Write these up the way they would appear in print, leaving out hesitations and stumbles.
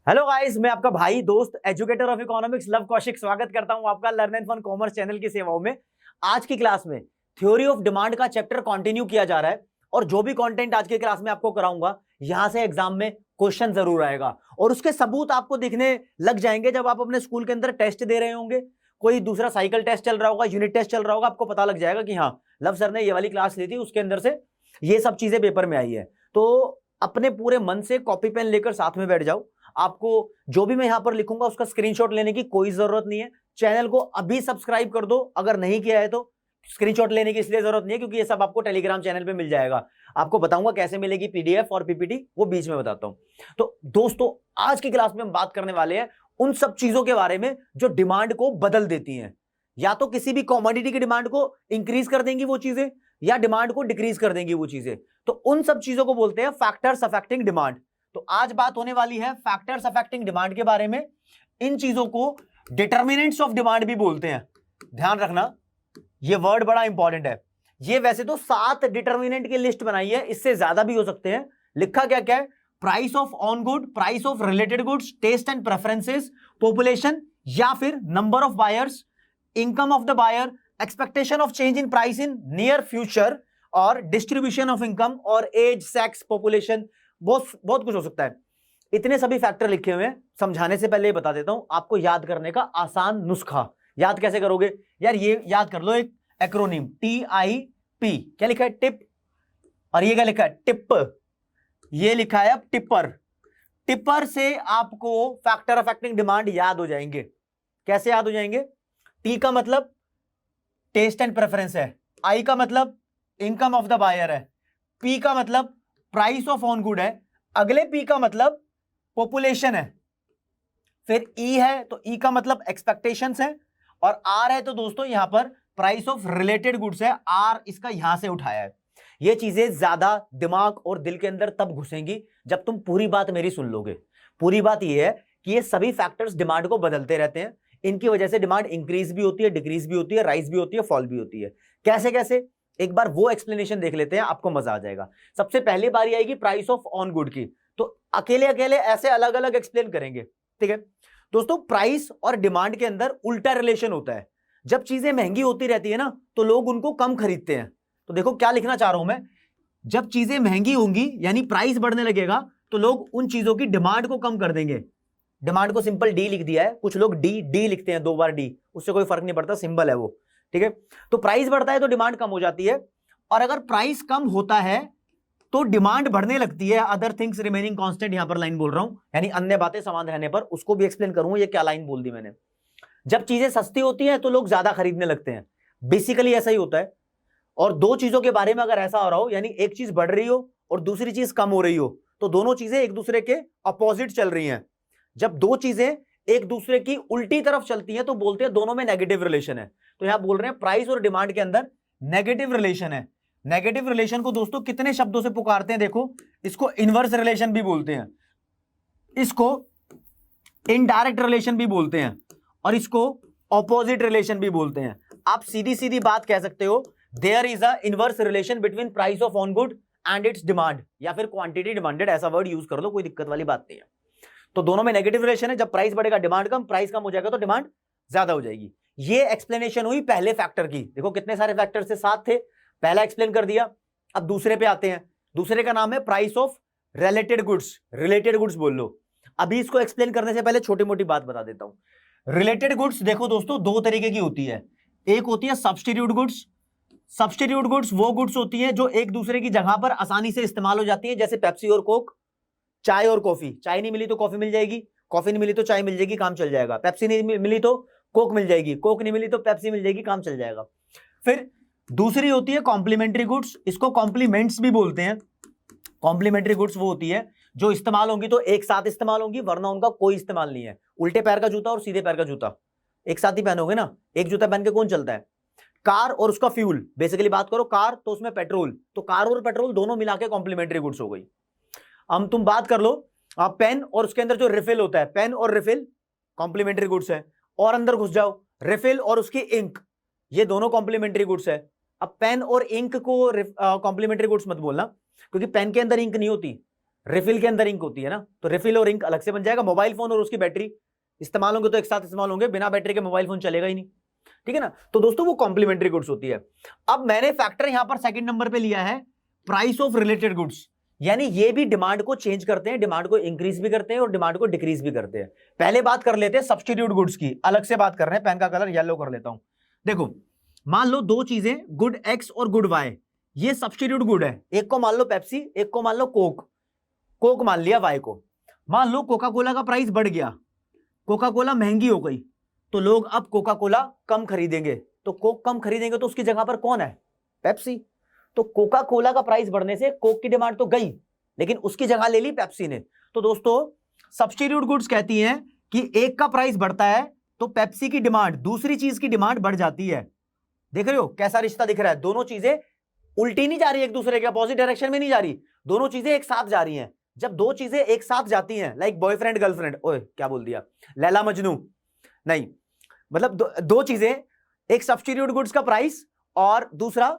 Hello guys, मैं आपका भाई दोस्त educator of economics Luv Kaushik स्वागत करता हूं आपका learn and fun commerce channel की सेवाओं में। आज की क्लास में थ्योरी ऑफ डिमांड का चैप्टर कंटिन्यू किया जा रहा है और जो भी कंटेंट आज की क्लास में आपको कराऊंगा यहां से एग्जाम में क्वेश्चन जरूर आएगा और उसके सबूत आपको दिखने लग जाएंगे जब आप अपने स्कूल के अंदर टेस्ट दे रहे होंगे। कोई दूसरा साइकिल टेस्ट चल रहा होगा, यूनिट टेस्ट चल रहा होगा, आपको पता लग जाएगा कि हाँ, लव सर ने ये वाली क्लास ली थी, उसके अंदर से ये सब चीजें पेपर में आई है। तो अपने पूरे मन से कॉपी पेन लेकर साथ में बैठ जाओ। आपको जो भी मैं यहां पर लिखूंगा उसका स्क्रीनशॉट लेने की कोई जरूरत नहीं है। चैनल को अभी सब्सक्राइब कर दो, अगर नहीं किया है तो स्क्रीनशॉट लेने की इसलिए जरूरत नहीं है क्योंकि ये सब आपको टेलीग्राम चैनल पे मिल जाएगा। आपको बताऊंगा कैसे मिलेगी पीडीएफ और पीपीटी, वो बीच में बताता हूं। तो दोस्तों, आज की क्लास में हम बात करने वाले हैं उन सब चीजों के बारे में जो डिमांड को बदल देती हैं। या तो किसी भी कॉमोडिटी की डिमांड को इंक्रीज कर देंगी वो चीजें, या डिमांड को डिक्रीज कर देंगी वो चीजें। तो उन सब चीजों को बोलते हैं फैक्टर्स अफेक्टिंग डिमांड। तो आज बात होने वाली है फैक्टर्स अफेक्टिंग डिमांड के बारे में। इन चीजों को डिटर्मिनेंट्स ऑफ डिमांड भी बोलते हैं। ध्यान रखना, ये वर्ड बड़ा इंपॉर्टेंट है। ये वैसे तो 7 डिटर्मिनेंट की लिस्ट बनाई है, इससे ज्यादा भी हो सकते हैं। लिखा क्या क्या है? Price of on good, price of related goods, taste and preferences, population या फिर number of buyers, income of the buyer, expectation of change in price in near future, और डिस्ट्रीब्यूशन ऑफ इनकम, और एज, सेक्स, पॉपुलेशन, बहुत बहुत कुछ हो सकता है। इतने सभी फैक्टर लिखे हुए हैं। समझाने से पहले ये बता देता हूं आपको याद करने का आसान नुस्खा। याद कैसे करोगे यार? ये याद कर लो, एक एक्रोनिम TIP। क्या लिखा है? टिप। और ये क्या लिखा है? टिप। ये लिखा है अब टिपर। टिपर से आपको फैक्टर अफेक्टिंग डिमांड याद हो जाएंगे। कैसे याद हो जाएंगे? T का मतलब टेस्ट एंड प्रेफरेंस है, I का मतलब इनकम ऑफ द बायर है, P का मतलब प्राइस ऑफ ऑन गुड है, अगले P का मतलब पॉपुलेशन है, फिर E है तो E का मतलब एक्सपेक्टेशंस है, और R है तो दोस्तों यहां पर प्राइस ऑफ रिलेटेड गुड्स है। R इसका यहां से उठाया है। ये चीजें ज्यादा दिमाग और दिल के अंदर तब घुसेंगी जब तुम पूरी बात मेरी सुन लोगे। पूरी बात यह है कि ये सभी फैक्टर्स डिमांड को बदलते रहते हैं। इनकी वजह से डिमांड इंक्रीज भी होती है, डिक्रीज भी होती है, राइज भी होती है, फॉल भी होती है। कैसे कैसे? एक बार वो एक्सप्लेनेशन देख लेते हैं, आपको मजा आ जाएगा। सबसे पहली बारी आएगी प्राइस ऑफ ऑन गुड की, तो अकेले अकेले ऐसे अलग अलग एक्सप्लेन करेंगे, ठीक है दोस्तों। प्राइस और डिमांड के अंदर उल्टा रिलेशन होता है। जब चीजें महंगी होती रहती है ना तो लोग उनको कम खरीदते हैं। तो देखो क्या लिखना चाह रहा हूं मैं, जब चीजें महंगी होंगी यानी प्राइस बढ़ने लगेगा तो लोग उन चीजों की डिमांड को कम कर देंगे। डिमांड को सिंपल डी लिख दिया है, कुछ लोग डी लिखते हैं, 2 बार डी, उससे कोई फर्क नहीं पड़ता, सिंबल है वो, ठीक है। तो प्राइस बढ़ता है तो डिमांड कम हो जाती है, और अगर प्राइस कम होता है तो डिमांड बढ़ने लगती है। अदर थिंग्स रिमेनिंग कांस्टेंट, यहां पर लाइन बोल रहा हूं, यानी अन्य बातें समान रहने पर। उसको भी एक्सप्लेन करूंगा ये क्या लाइन बोल दी मैंने। जब चीजें सस्ती होती हैं तो लोग ज्यादा खरीदने लगते हैं, बेसिकली ऐसा ही होता है। और दो चीजों के बारे में अगर ऐसा हो रहा हो, यानी एक चीज बढ़ रही हो और दूसरी चीज कम हो रही हो, तो दोनों चीजें एक दूसरे के अपोजिट चल रही हैं। जब दो चीजें एक दूसरे की उल्टी तरफ चलती हैं तो बोलते हैं दोनों में नेगेटिव रिलेशन है। तो यहां बोल रहे हैं प्राइस और डिमांड के अंदर नेगेटिव रिलेशन है। नेगेटिव रिलेशन को दोस्तों कितने शब्दों से पुकारते हैं? देखो, इसको इनवर्स रिलेशन भी बोलते हैं, इसको इनडायरेक्ट रिलेशन भी बोलते हैं, और इसको ऑपोजिट रिलेशन भी बोलते हैं। आप सीधी सीधी बात कह सकते हो, there is a inverse relation between price of on good and its demand, या फिर क्वांटिटी डिमांडेड, ऐसा वर्ड यूज कर लो, कोई दिक्कत वाली बात नहीं है। तो दोनों में नेगेटिव रिलेशन है। जब प्राइस बढ़ेगा डिमांड कम, प्राइस कम हो जाएगा तो डिमांड ज्यादा हो जाएगी। ये एक्सप्लेनेशन हुई पहले फैक्टर की। देखो कितने सारे फैक्टर से, 7 थे, पहला एक्सप्लेन कर दिया। अब दूसरे पे आते हैं। दूसरे का नाम है price of related goods. Related goods बोल लो। अभी इसको एक्सप्लेन करने से पहले छोटी मोटी बात बता देता हूं। रिलेटेड गुड्स देखो दोस्तों, 2 तरीके की होती है। एक होती है सब्स्टिट्यूट गुड्स। सब्स्टिट्यूट गुड्स वो गुड्स होती है जो एक दूसरे की जगह पर आसानी से इस्तेमाल हो जाती है, जैसे पेप्सी और कोक, चाय और कॉफी। चाय नहीं मिली तो कॉफी मिल जाएगी, कॉफी नहीं मिली तो चाय मिल जाएगी, काम चल जाएगा। पेप्सी नहीं मिली तो कोक मिल जाएगी, कोक नहीं मिली तो पेप्सी मिल जाएगी, काम चल जाएगा। फिर दूसरी होती है कॉम्प्लीमेंट्री गुड्स। इसको कॉम्प्लीमेंट्स भी बोलते हैं। कॉम्प्लीमेंट्री गुड्स वो होती है जो इस्तेमाल होंगी तो एक साथ इस्तेमाल होंगी, वरना उनका कोई इस्तेमाल नहीं है। उल्टे पैर का जूता और सीधे पैर का जूता एक साथ ही पहनोगे ना, एक जूता पहन के कौन चलता है? कार और उसका फ्यूल, बेसिकली बात करो कार तो उसमें पेट्रोल, तो कार और पेट्रोल दोनों मिला के कॉम्प्लीमेंट्री गुड्स हो गई। हम तुम बात कर लो पेन और उसके अंदर जो रिफिल होता है, पेन और रिफिल कॉम्प्लीमेंट्री गुड्स है। और अंदर घुस जाओ, रिफिल और उसकी इंक, ये दोनों कॉम्प्लीमेंट्री गुड्स है। अब पेन और इंक को कॉम्प्लीमेंट्री गुड्स मत बोलना, क्योंकि पेन के अंदर इंक नहीं होती, रिफिल के अंदर इंक होती है ना, तो रिफिल और इंक अलग से बन जाएगा। मोबाइल फोन और उसकी बैटरी इस्तेमाल होंगे तो एक साथ इस्तेमाल होंगे, बिना बैटरी के मोबाइल फोन चलेगा ही नहीं, ठीक है ना। तो दोस्तों वो कॉम्प्लीमेंट्री गुड्स होती है। अब मैंने फैक्टर यहां पर सेकंड नंबर पे लिया है प्राइस ऑफ रिलेटेड गुड्स, यानी ये भी डिमांड को चेंज करते हैं, डिमांड को इंक्रीज भी करते हैं और डिमांड को डिक्रीज भी करते हैं। पहले बात कर लेते हैं सब्स्टिट्यूट गुड्स की, अलग से बात कर रहे हैं। पेन का कलर येलो कर लेता हूं। देखो मान लो दो चीजें गुड एक्स और गुड वाई, ये सब्स्टिट्यूट गुड है। एक को मान लो पेप्सी, एक को मान लो कोक। कोक मान लिया वाई को। मान लो कोका कोला का प्राइस बढ़ गया, कोका कोला महंगी हो गई, तो लोग अब कोका कोला कम खरीदेंगे। तो कोक कम खरीदेंगे तो उसकी जगह पर कौन है? पेप्सी। तो कोका कोला का प्राइस बढ़ने से कोक की डिमांड तो गई, लेकिन उसकी जगह ले ली पेप्सी ने। तो दोस्तों सब्स्टिट्यूट गुड्स कहती हैं कि एक का प्राइस बढ़ता है तो पेप्सी की डिमांड, दूसरी चीज की डिमांड बढ़ जाती है। देख रहे हो कैसा रिश्ता दिख रहा है? दोनों चीजें उल्टी नहीं जा रही, एक दूसरे के अपोजिट डायरेक्शन में नहीं जा रही, दोनों चीजें एक साथ जा रही हैं। जब दो चीजें एक साथ जाती हैं, लाइक बॉयफ्रेंड गर्लफ्रेंड, ओए क्या बोल दिया, लैला मजनू नहीं, मतलब दो चीजें, एक सब्स्टिट्यूट गुड्स का प्राइस और दूसरा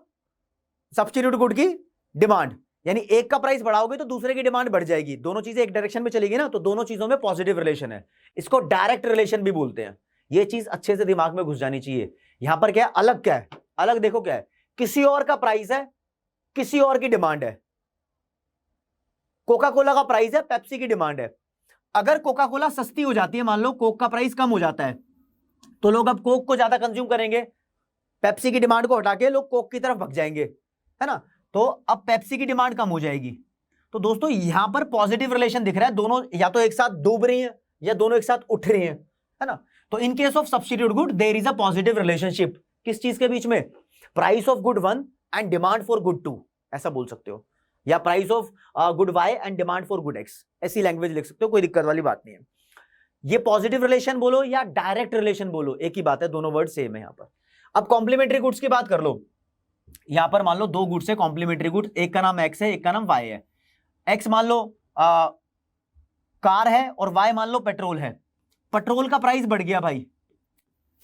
सब्स्टिट्यूट गुड की डिमांड, यानी एक का प्राइस बढ़ाओगे तो दूसरे की डिमांड बढ़ जाएगी, दोनों चीजें एक डायरेक्शन में चलेगी ना, तो दोनों चीजों में पॉजिटिव रिलेशन है। इसको डायरेक्ट रिलेशन भी बोलते हैं। ये चीज अच्छे से दिमाग में घुस जानी चाहिए। यहां पर क्या है, अलग क्या है, अलग देखो क्या है, किसी और का प्राइस है, किसी और की डिमांड है। कोका कोला का प्राइस है, पेप्सी की डिमांड है। अगर कोका कोला सस्ती हो जाती है, मान लो कोक का प्राइस कम हो जाता है, तो लोग अब कोक को ज्यादा कंज्यूम करेंगे, पेप्सी की डिमांड को हटा के लोग कोक की तरफ भग जाएंगे, है ना। तो अब पेप्सी की डिमांड कम हो जाएगी। तो दोस्तों यहां पर पॉजिटिव रिलेशन दिख रहा है, दोनों या तो एक साथ डूब रही हैं या दोनों एक साथ उठ रही हैं, है ना। तो in case of substitute good there is a positive relationship, किस चीज के बीच में? Price of good one and demand for good two, ऐसा बोल सकते हो, या price of good Y and demand for good X, ऐसी लैंग्वेज लिख सकते हो, कोई दिक्कत वाली बात नहीं है। ये पॉजिटिव रिलेशन बोलो या डायरेक्ट रिलेशन बोलो, एक ही बात है, दोनों वर्ड सेम है यहां पर। अब कॉम्प्लीमेंट्री गुड्स की बात कर लो। यहां पर मान लो दो गुड्स है कॉम्प्लीमेंट्री गुड्स, एक का नाम एक्स है, एक का नाम वाई है। एक्स मान लो कार है और वाई मान लो पेट्रोल है। पेट्रोल का प्राइस बढ़ गया भाई,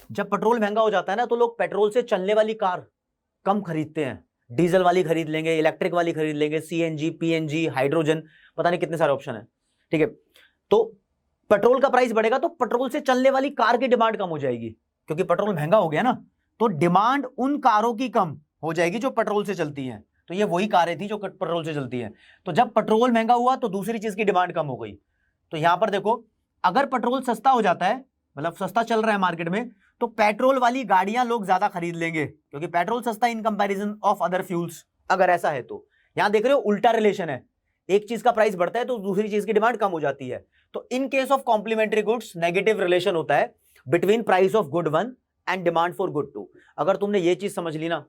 जब पेट्रोल महंगा हो जाता है ना, तो लोग पेट्रोल से चलने वाली कार कम खरीदते हैं, डीजल वाली खरीद लेंगे, इलेक्ट्रिक वाली खरीद लेंगे, सीएनजी, पीएनजी, हाइड्रोजन, पता नहीं कितने सारे ऑप्शन है, ठीक है। तो पेट्रोल का प्राइस बढ़ेगा तो पेट्रोल से चलने वाली कार की डिमांड कम हो जाएगी, क्योंकि पेट्रोल महंगा हो गया ना, तो डिमांड उन कारों की कम हो जाएगी जो पेट्रोल से चलती हैं। तो ये वही कारें थी जो पेट्रोल से चलती हैं। तो जब पेट्रोल महंगा हुआ तो दूसरी चीज की डिमांड कम हो गई। तो यहां पर देखो, अगर पेट्रोल सस्ता हो जाता है, मतलब सस्ता चल रहा है मार्केट में, तो पेट्रोल वाली गाड़ियां लोग ज्यादा खरीद लेंगे, क्योंकि पेट्रोल सस्ता in comparison of other fuels. अगर ऐसा है तो यहां देख रहे हो उल्टा रिलेशन है, एक चीज का प्राइस बढ़ता है तो दूसरी चीज की डिमांड कम हो जाती है। तो in case of complementary goods negative relation होता है between price of good one and demand for good two. अगर तुमने ये चीज समझ ली ना,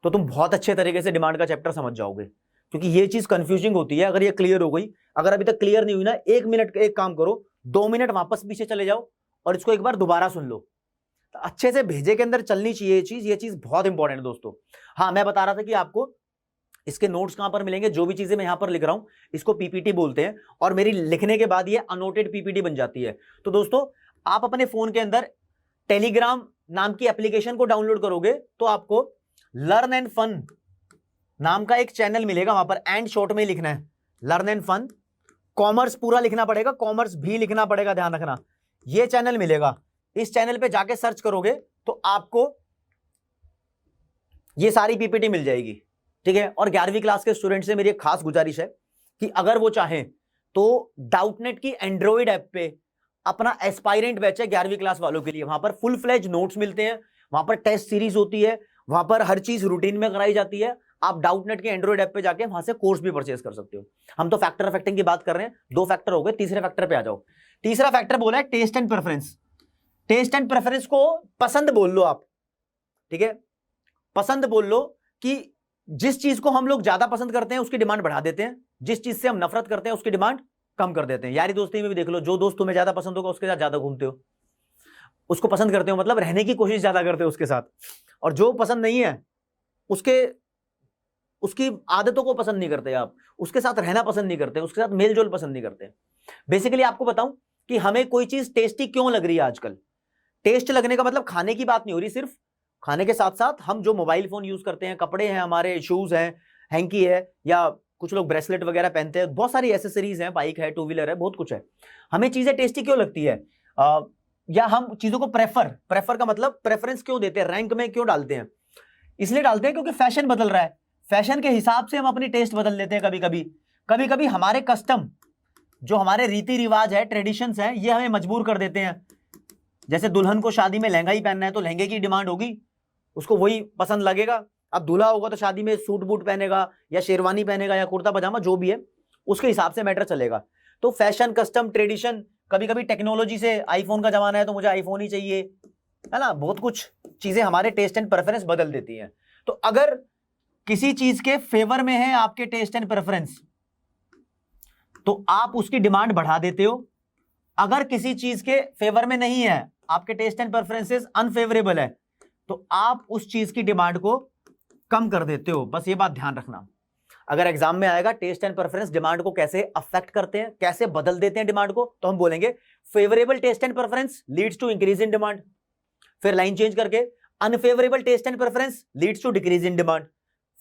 तो तुम बहुत अच्छे तरीके से डिमांड का चैप्टर समझ जाओगे, क्योंकि ये चीज कंफ्यूजिंग होती है। अगर ये क्लियर हो गई, अगर अभी तक क्लियर नहीं हुई ना, 1 मिनट एक काम करो, 2 मिनट वापस पीछे चले जाओ और इसको एक बार दोबारा सुन लो। तो अच्छे से भेजे के अंदर चलनी चाहिए ये चीज बहुत इंपॉर्टेंट है दोस्तों। हाँ, मैं बता रहा था कि आपको इसके नोट्स कहां पर मिलेंगे, जो भी चीजें मैं यहां पर लिख रहा हूं इसको पीपीटी बोलते हैं, और मेरी लिखने के बाद ये अनोटेड पीपीटी बन जाती है। तो दोस्तों आप अपने फोन के अंदर टेलीग्राम नाम की एप्लीकेशन को डाउनलोड करोगे तो आपको लर्न एंड फन नाम का एक चैनल मिलेगा, वहां पर एंड शॉर्ट में लिखना है लर्न एंड फन, कॉमर्स पूरा लिखना पड़ेगा, कॉमर्स भी लिखना पड़ेगा, ध्यान रखना। ये चैनल मिलेगा, इस चैनल पे जाके सर्च करोगे तो आपको ये सारी पीपीटी मिल जाएगी, ठीक है। और 11वीं क्लास के स्टूडेंट से मेरी एक खास गुजारिश है कि अगर वो चाहें तो डाउटनेट की एंड्रॉइड ऐप पे अपना एस्पायरेंट बैच है 11वीं क्लास वालों के लिए, वहां पर फुल फ्लेज नोट्स मिलते हैं, वहां पर टेस्ट सीरीज होती है, वहां पर हर चीज रूटीन में कराई जाती है। आप डाउटनेट के एंड्रॉइड ऐप पे जाके वहां से कोर्स भी परचेज कर सकते हो। हम तो फैक्टर इफेक्टिंग की बात कर रहे हैं, 2 फैक्टर हो गए, तीसरे फैक्टर पे आ जाओ। तीसरा फैक्टर बोला है taste and preference. Taste and preference को पसंद बोल लो आप, ठीक है, पसंद बोल लो कि जिस चीज को हम लोग ज्यादा पसंद करते हैं उसकी डिमांड बढ़ा देते हैं, जिस चीज से हम नफरत करते हैं उसकी डिमांड कम कर देते हैं। यारी दोस्ती में भी देख लो, जो दोस्त तुम्हें ज्यादा पसंद होगा उसके साथ ज्यादा घूमते हो, उसको पसंद करते हो मतलब रहने की कोशिश ज्यादा करते हो उसके साथ, और जो पसंद नहीं है उसकी आदतों को पसंद नहीं करते आप, उसके साथ रहना पसंद नहीं करते, उसके साथ मेल जोल पसंद नहीं करते। बेसिकली आपको बताऊं कि हमें कोई चीज टेस्टी क्यों लग रही है आजकल। टेस्ट लगने का मतलब खाने की बात नहीं हो रही सिर्फ, खाने के साथ साथ हम जो मोबाइल फोन यूज करते हैं, कपड़े हैं, हमारे शूज हैं, हैंकी है, या कुछ लोग ब्रेसलेट वगैरह पहनते हैं, बहुत सारी एसेसरीज हैं, बाइक है, टू व्हीलर है, बहुत कुछ है। हमें चीजें टेस्टी क्यों लगती है, या हम चीजों को प्रेफर का मतलब प्रेफरेंस क्यों देते हैं, रैंक में क्यों डालते हैं? इसलिए डालते हैं क्योंकि फैशन बदल रहा है, फैशन के हिसाब से हम अपनी टेस्ट बदल लेते हैं। कभी कभी हमारे कस्टम, जो हमारे रीति रिवाज है, ट्रेडिशंस है, ये हमें मजबूर कर देते हैं। जैसे दुल्हन को शादी में लहंगा ही पहनना है तो लहंगे की डिमांड होगी, उसको वही पसंद लगेगा। अब दूल्हा होगा तो शादी में सूट बूट पहनेगा या शेरवानी पहनेगा या कुर्ता पजामा, जो भी है उसके हिसाब से मैटर चलेगा। तो फैशन, कस्टम, ट्रेडिशन, कभी कभी टेक्नोलॉजी से, आईफोन का जमाना है तो मुझे आईफोन ही चाहिए, है ना, बहुत कुछ चीजें हमारे टेस्ट एंड प्रेफरेंस बदल देती हैं। तो अगर किसी चीज के फेवर में है आपके टेस्ट एंड प्रेफरेंस तो आप उसकी डिमांड बढ़ा देते हो। अगर किसी चीज के फेवर में नहीं है, आपके टेस्ट एंड प्रेफरेंसेस अनफेवरेबल है, तो आप उस चीज की डिमांड को कम कर देते हो। बस ये बात ध्यान रखना। अगर एग्जाम में आएगा टेस्ट एंड प्रेफरेंस डिमांड को कैसे अफेक्ट करते हैं, कैसे बदल देते हैं डिमांड को, तो हम बोलेंगे favourable taste and preference leads to increase in demand. फिर लाइन चेंज करके unfavourable taste and preference leads to decrease in demand.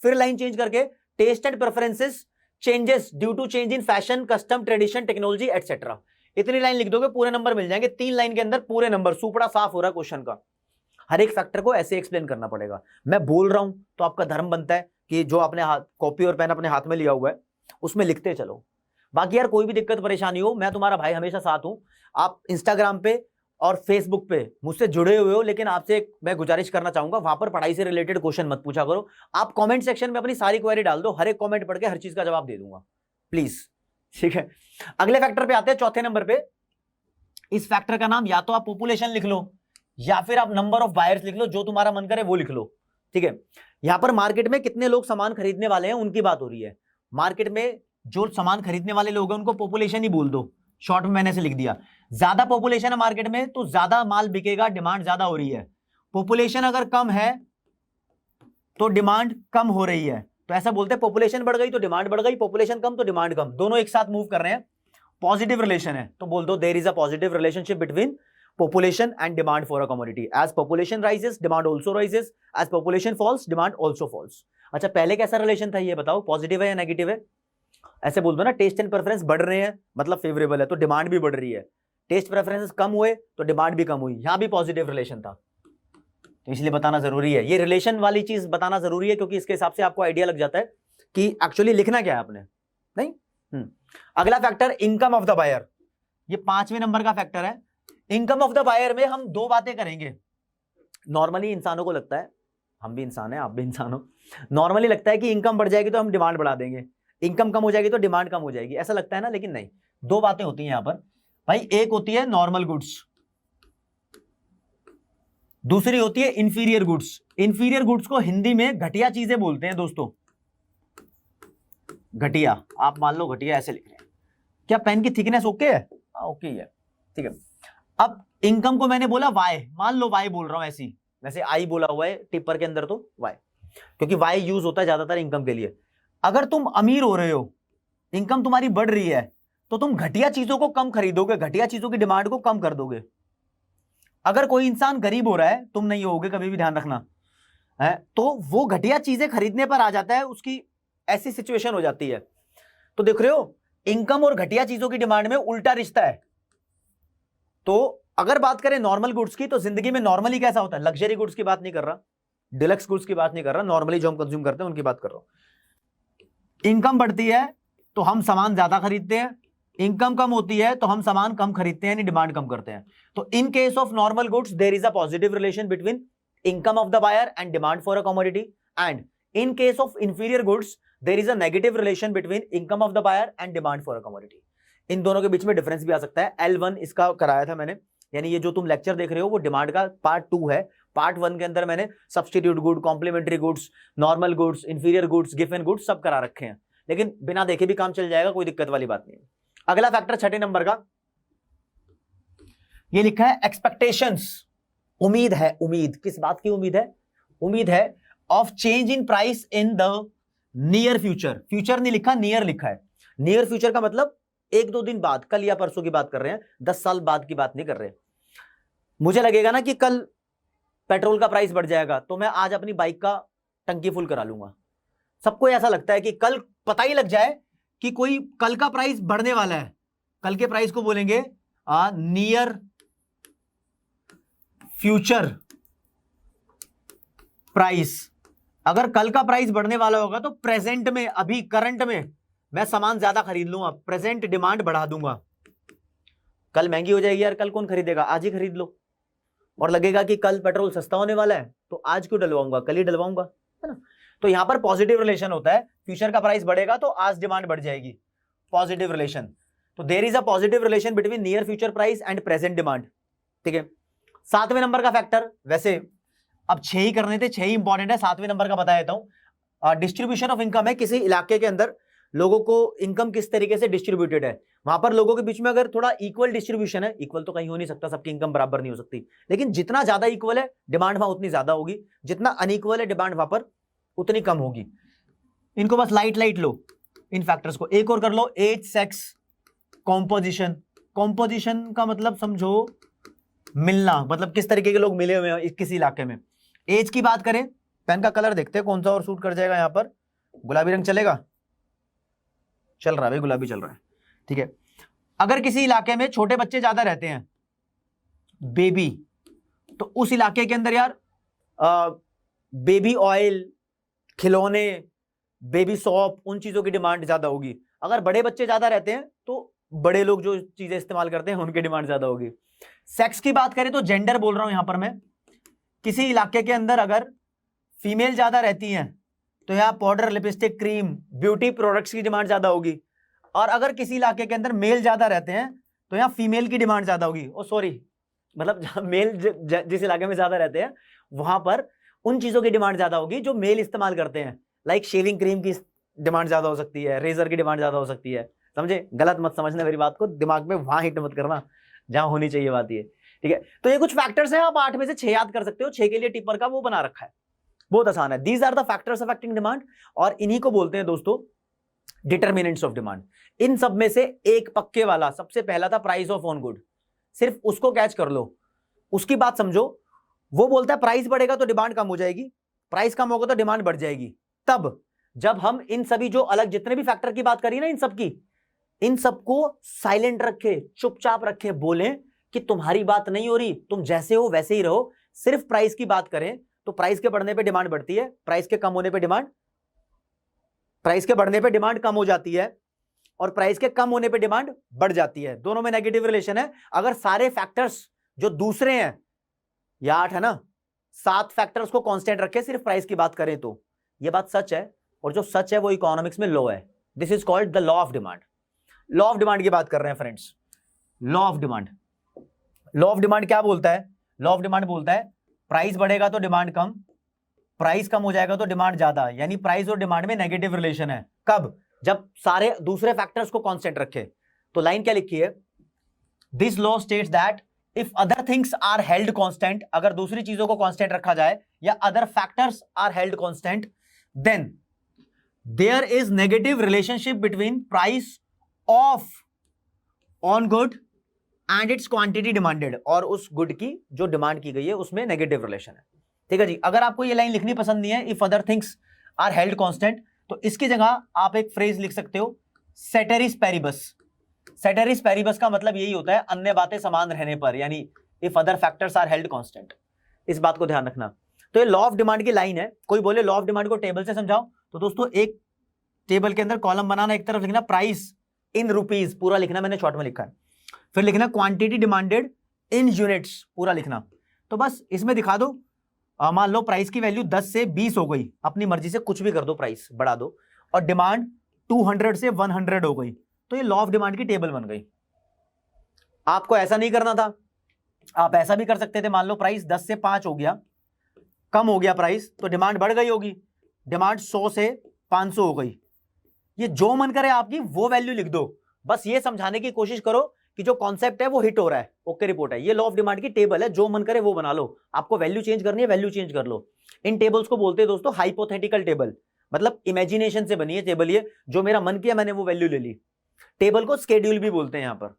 फिर लाइन चेंज करके taste and preferences changes due to change in fashion, custom, tradition, technology etcetera. इतनी line लिख दोगे पूरे number मिल जाएंगे, 3 line के अंदर पूरे नंबर। सुपड़ा साफ हो रहा है क्वेश्चन का। हर एक फैक्टर को ऐसे एक्सप्लेन करना पड़ेगा। मैं बोल रहा हूं तो आपका धर्म बनता है कि जो आपने कॉपी और पेन अपने हाथ में लिया हुआ है उसमें लिखते चलो। बाकी यार कोई भी दिक्कत परेशानी हो, मैं तुम्हारा भाई हमेशा साथ हूं। आप इंस्टाग्राम पे और फेसबुक पे मुझसे जुड़े हुए हो, लेकिन आपसे मैं गुजारिश करना चाहूंगा वहां पर पढ़ाई से रिलेटेड क्वेश्चन मत पूछा करो। आप कमेंट सेक्शन में अपनी सारी क्वेरी डाल दो, हर एक कमेंट पढ़ के हर चीज का जवाब दे दूंगा, प्लीज। ठीक है, अगले फैक्टर पे आते हैं, चौथे नंबर पे। इस फैक्टर का नाम या तो आप पॉपुलेशन लिख लो या फिर आप नंबर ऑफ बायर्स लिख लो, जो तुम्हारा मन करे वो लिख लो। ठीक है, यहां पर मार्केट में कितने लोग सामान खरीदने वाले हैं उनकी बात हो रही है। मार्केट में जो सामान खरीदने वाले लोग हैं उनको पॉपुलेशन ही बोल दो, शॉर्ट में मैंने से लिख दिया। ज्यादा पॉपुलेशन है मार्केट में तो ज्यादा माल बिकेगा, डिमांड ज्यादा हो रही है। पॉपुलेशन अगर कम है तो डिमांड कम हो रही है, तो ऐसा बोलते हैं पॉपुलेशन बढ़ गई तो डिमांड बढ़ गई, पॉपुलेशन कम तो डिमांड कम, दोनों एक साथ मूव कर रहे हैं, पॉजिटिव रिलेशन है। तो बोल दो there is a positive relationship between population and demand for a commodity. As population rises, demand also rises. As population falls, demand also falls. अच्छा, पहले कैसा रिलेशन था ये बताओ, पॉजिटिव है या नेगेटिव है? ऐसे बोल दो ना, टेस्ट एंड प्रेफरेंस बढ़ रहे हैं मतलब फेवरेबल है, तो डिमांड भी बढ़ रही है। टेस्ट प्रेफरेंसेस कम हुए तो डिमांड भी कम हुई, यहां भी पॉजिटिव रिलेशन था। तो इसलिए बताना जरूरी है, ये रिलेशन वाली चीज बताना जरूरी है, क्योंकि इसके हिसाब से आपको आइडिया लग जाता है कि एक्चुअली लिखना क्या है आपने। नहीं, अगला factor income of the buyer, ये 5वें नंबर का फैक्टर है। इनकम ऑफ द बायर में हम 2 बातें करेंगे। नॉर्मली इंसानों को लगता है, हम भी इंसान हैं, आप भी इंसान हो, नॉर्मली लगता है कि इनकम बढ़ जाएगी तो हम डिमांड बढ़ा देंगे, इनकम कम हो जाएगी तो डिमांड कम हो जाएगी, ऐसा लगता है ना, लेकिन नहीं। 2 बातें होती हैं यहां पर भाई। एक होती है नॉर्मल गुड्स, दूसरी होती है इंफीरियर गुड्स। इंफीरियर गुड्स को हिंदी में घटिया चीजें बोलते हैं दोस्तों। घटिया, आप मान लो घटिया ऐसे लिख रहे हैं। क्या पेन की थिकनेस ओके है? ओके है, ठीक है। अब इनकम को मैंने बोला वाई, मान लो वाई बोल रहा हूं ऐसी, वैसे आई बोला हुआ है टिप्पर के अंदर तो वाई, क्योंकि वाई यूज होता है ज्यादातर इनकम के लिए। अगर तुम अमीर हो रहे हो, इनकम तुम्हारी बढ़ रही है, तो तुम घटिया चीजों को कम खरीदोगे, घटिया चीजों की डिमांड को कम कर दोगे। अगर कोई इंसान गरीब हो रहा है, तुम नहीं होगे कभी भी, ध्यान रखना है, तो वो घटिया चीजें खरीदने पर आ जाता है, उसकी ऐसी सिचुएशन हो जाती है। तो देख रहे हो, इनकम और घटिया चीजों की डिमांड में उल्टा रिश्ता है। तो अगर बात करें नॉर्मल गुड्स की, तो जिंदगी में नॉर्मली कैसा होता है, लग्जरी गुड्स की बात नहीं कर रहा, डिलक्स गुड्स की बात नहीं कर रहा, नॉर्मली जो हम कंज्यूम करते हैं उनकी बात कर रहा हूं। इनकम बढ़ती है तो हम सामान ज्यादा खरीदते हैं, इनकम कम होती है तो हम सामान कम खरीदते हैं, यानी डिमांड कम करते हैं। तो in case of normal goods there is a positive relation between income of the buyer and demand for a commodity, and in case of inferior goods there is a negative relation between income of the buyer and demand for a commodity. इन दोनों के बीच में difference भी आ सकता है। L1 इसका कराया था मैंने, यानी ये जो तुम लेक्चर देख रहे हो वो डिमांड का पार्ट 2 है। पार्ट 1 के अंदर मैंने substitute good, complementary goods, normal goods, inferior goods, गिवन गुड्स सब करा रखे हैं, लेकिन बिना देखे भी काम चल जाएगा, कोई दिक्कत वाली बात नहीं है। अगला फैक्टर 6 नंबर का, ये लिखा है एक्सपेक्टेशंस, उम्मीद है। उम्मीद किस बात की उम्मीद है? उम्मीद है of change in price in the near future. Future नहीं लिखा, नियर लिखा है। नियर फ्यूचर का मतलब 1-2 दिन बाद, कल या परसों की बात कर रहे हैं, 10 साल बाद की बात नहीं कर रहे। मुझे लगेगा ना कि कल पेट्रोल का प्राइस बढ़ जाएगा, तो मैं आज अपनी बाइक का टंकी फुल करा लूंगा, सबको ऐसा लगता है कि कल पता ही लग जाए कि कोई कल का प्राइस बढ़ने वाला है, कल के प्राइस को बोलेंगे नियर फ्यूचर प्राइस। अगर कल का प्राइस बढ़ने वाला होगा तो प्रेजेंट में, अभी करंट में मैं सामान ज्यादा खरीद लूंगा, प्रेजेंट डिमांड बढ़ा दूंगा। कल महंगी हो जाएगी यार, कल कौन खरीदेगा, आज ही खरीद लो। और लगेगा कि कल पेट्रोल सस्ता होने वाला है तो आज क्यों डलवाऊंगा, कल ही डलवाऊंगा, है ना। तो यहां पर पॉजिटिव रिलेशन होता है, फ्यूचर का प्राइस बढ़ेगा तो आज डिमांड बढ़ जाएगी, पॉजिटिव रिलेशन। तो there is a positive relation between near future price and present demand. ठीक है, 7वें नंबर का फैक्टर, वैसे अब 6 ही करने थे, 6 ही इंपॉर्टेंट है, 7वें नंबर का बता देता हूं। डिस्ट्रीब्यूशन ऑफ इनकम है, किसी इलाके के अंदर लोगों को इनकम किस तरीके से डिस्ट्रीब्यूटेड है, वहां पर लोगों के बीच में अगर थोड़ा इक्वल डिस्ट्रीब्यूशन है, इक्वल तो कहीं हो नहीं सकता, सबकी इनकम बराबर नहीं हो सकती, लेकिन जितना ज्यादा इक्वल है डिमांड वहां उतनी ज्यादा होगी, जितना अनइक्वल है डिमांड वहां पर उतनी कम होगी। इनको बस लाइट लाइट लो, इन फैक्टर्स को। एक और कर लो, एज, सेक्स, कॉम्पोजिशन। कॉम्पोजिशन का मतलब समझो मिलना, मतलब किस तरीके के लोग मिले हुए हैं किसी इलाके में। एज की बात करें, पेन का कलर देखते हैं कौन सा और सूट कर जाएगा यहां पर, गुलाबी रंग चलेगा, चल रहा है भाई, गुलाबी चल रहा है, ठीक है। अगर किसी इलाके में छोटे बच्चे ज्यादा रहते हैं, बेबी, तो उस इलाके के अंदर यार बेबी ऑयल, खिलौने, बेबी सॉप, उन चीजों की डिमांड ज्यादा होगी। अगर बड़े बच्चे ज्यादा रहते हैं तो बड़े लोग जो चीजें इस्तेमाल करते हैं उनकी डिमांड ज्यादा होगी। सेक्स की बात करें तो जेंडर बोल रहा हूं यहां पर मैं, किसी इलाके के अंदर अगर फीमेल ज्यादा रहती हैं तो यहाँ powder, lipstick, cream, beauty products की डिमांड ज्यादा होगी। और अगर किसी इलाके के अंदर मेल ज्यादा रहते हैं तो यहाँ फीमेल की डिमांड ज्यादा होगी। ओ सॉरी, मतलब मेल जिस इलाके में ज्यादा रहते हैं वहां पर उन चीजों की डिमांड ज्यादा होगी जो मेल इस्तेमाल करते हैं, लाइक शेविंग क्रीम की डिमांड ज्यादा हो सकती है, रेजर की डिमांड ज्यादा हो सकती है। समझे, गलत मत समझना मेरी बात को, दिमाग में वहां हिट मत करना जहां होनी चाहिए बात ये, ठीक है। तो ये कुछ फैक्टर्स हैं, आप 8 में से 6 याद कर सकते हो, 6 के लिए टिप्पर का वो बना रखा है, बहुत आसान है। These are the factors affecting demand, और इन्हीं को बोलते हैं दोस्तों डिटरमिनेंट्स ऑफ डिमांड। इन सब में से एक पक्के वाला सबसे पहला था प्राइस ऑफ ऑन गुड, सिर्फ उसको कैच कर लो, उसकी बात समझो। वो बोलता है प्राइस बढ़ेगा तो डिमांड कम हो जाएगी, प्राइस कम होगा तो डिमांड बढ़ जाएगी। तब जब हम इन सभी जो अलग जितने भी फैक्टर की बात करी ना, इन सबको साइलेंट रखे, चुपचाप रखे, बोले कि तुम्हारी बात नहीं हो रही, तुम जैसे हो वैसे ही रहो, सिर्फ प्राइस की बात करें तो प्राइस के बढ़ने पे डिमांड बढ़ती है, प्राइस के कम होने पे डिमांड, प्राइस के बढ़ने पे डिमांड कम हो जाती है, और प्राइस के कम होने पे डिमांड बढ़ जाती है। दोनों में नेगेटिव रिलेशन है। अगर सारे फैक्टर्स जो दूसरे हैं, या 8 है ना, 7 फैक्टर्स को कांस्टेंट रखे, सिर्फ प्राइस की बात करें तो यह बात सच है, और जो सच है वो इकोनॉमिक्स में लॉ है। This is called the law of demand. Law of demand की बात कर रहे हैं friends. Law of demand, law of demand क्या बोलता है? लॉ ऑफ डिमांड बोलता है प्राइस बढ़ेगा तो डिमांड कम, प्राइस कम हो जाएगा तो डिमांड ज्यादा, यानी प्राइस और डिमांड में नेगेटिव रिलेशन है। कब? जब सारे दूसरे फैक्टर्स को कांस्टेंट रखे। तो लाइन क्या लिखी है? This law states that if other things are held constant, अगर दूसरी चीजों को कांस्टेंट रखा जाए या other factors are held constant, then there is negative relationship between price of on good and its quantity demanded, और उस गुड की जो डिमांड की गई है उसमें नेगेटिव रिलेशन है। ठीक है जी। अगर आपको ये लाइन लिखनी पसंद नहीं है, if other things are held constant, तो इसकी जगह आप एक फ्रेज लिख सकते हो, सेटेरिस पेरिबस। सेटेरिस पेरिबस का मतलब यही होता है अन्य बातें समान रहने पर, यानी if other factors are held constant. इस बात को ध्यान रखना। तो ये लॉ ऑफ डिमांड की लाइन है। कोई बोले लॉ ऑफ डिमांड को टेबल से समझाओ, तो दोस्तों एक टेबल के अंदर कॉलम बनाना, एक तरफ लिखना प्राइस इन रुपीज, पूरा लिखना, मैंने शॉर्ट में लिखा है, फिर लिखना क्वांटिटी डिमांडेड इन यूनिट्स, पूरा लिखना। तो बस इसमें दिखा दो, मान लो प्राइस की वैल्यू 10 से 20 हो गई, अपनी मर्जी से कुछ भी कर दो, प्राइस बढ़ा दो, और डिमांड 200 से 100 हो गई, तो ये लॉ ऑफ डिमांड की टेबल बन गई। आपको ऐसा नहीं करना था, आप ऐसा भी कर सकते थे, मान लो प्राइस 10 से 5 हो गया, कम हो गया प्राइस, तो डिमांड बढ़ गई होगी, डिमांड 100 से 500 हो गई। ये जो मन करे आपकी वो वैल्यू लिख दो, बस ये समझाने की कोशिश करो कि जो कॉन्सेप्ट है वो हिट हो रहा है, ओके रिपोर्ट है। ये लॉ ऑफ डिमांड की टेबल है, जो मन करे वो बना लो, आपको वैल्यू चेंज करनी है वैल्यू चेंज कर लो। इन टेबल्स को बोलते हैं दोस्तों हाइपोथेटिकल टेबल, मतलब इमेजिनेशन से बनी है टेबल, ये जो मेरा मन किया मैंने वो वैल्यू ले ली। टेबल को स्केड्यूल भी बोलते हैं यहां पर।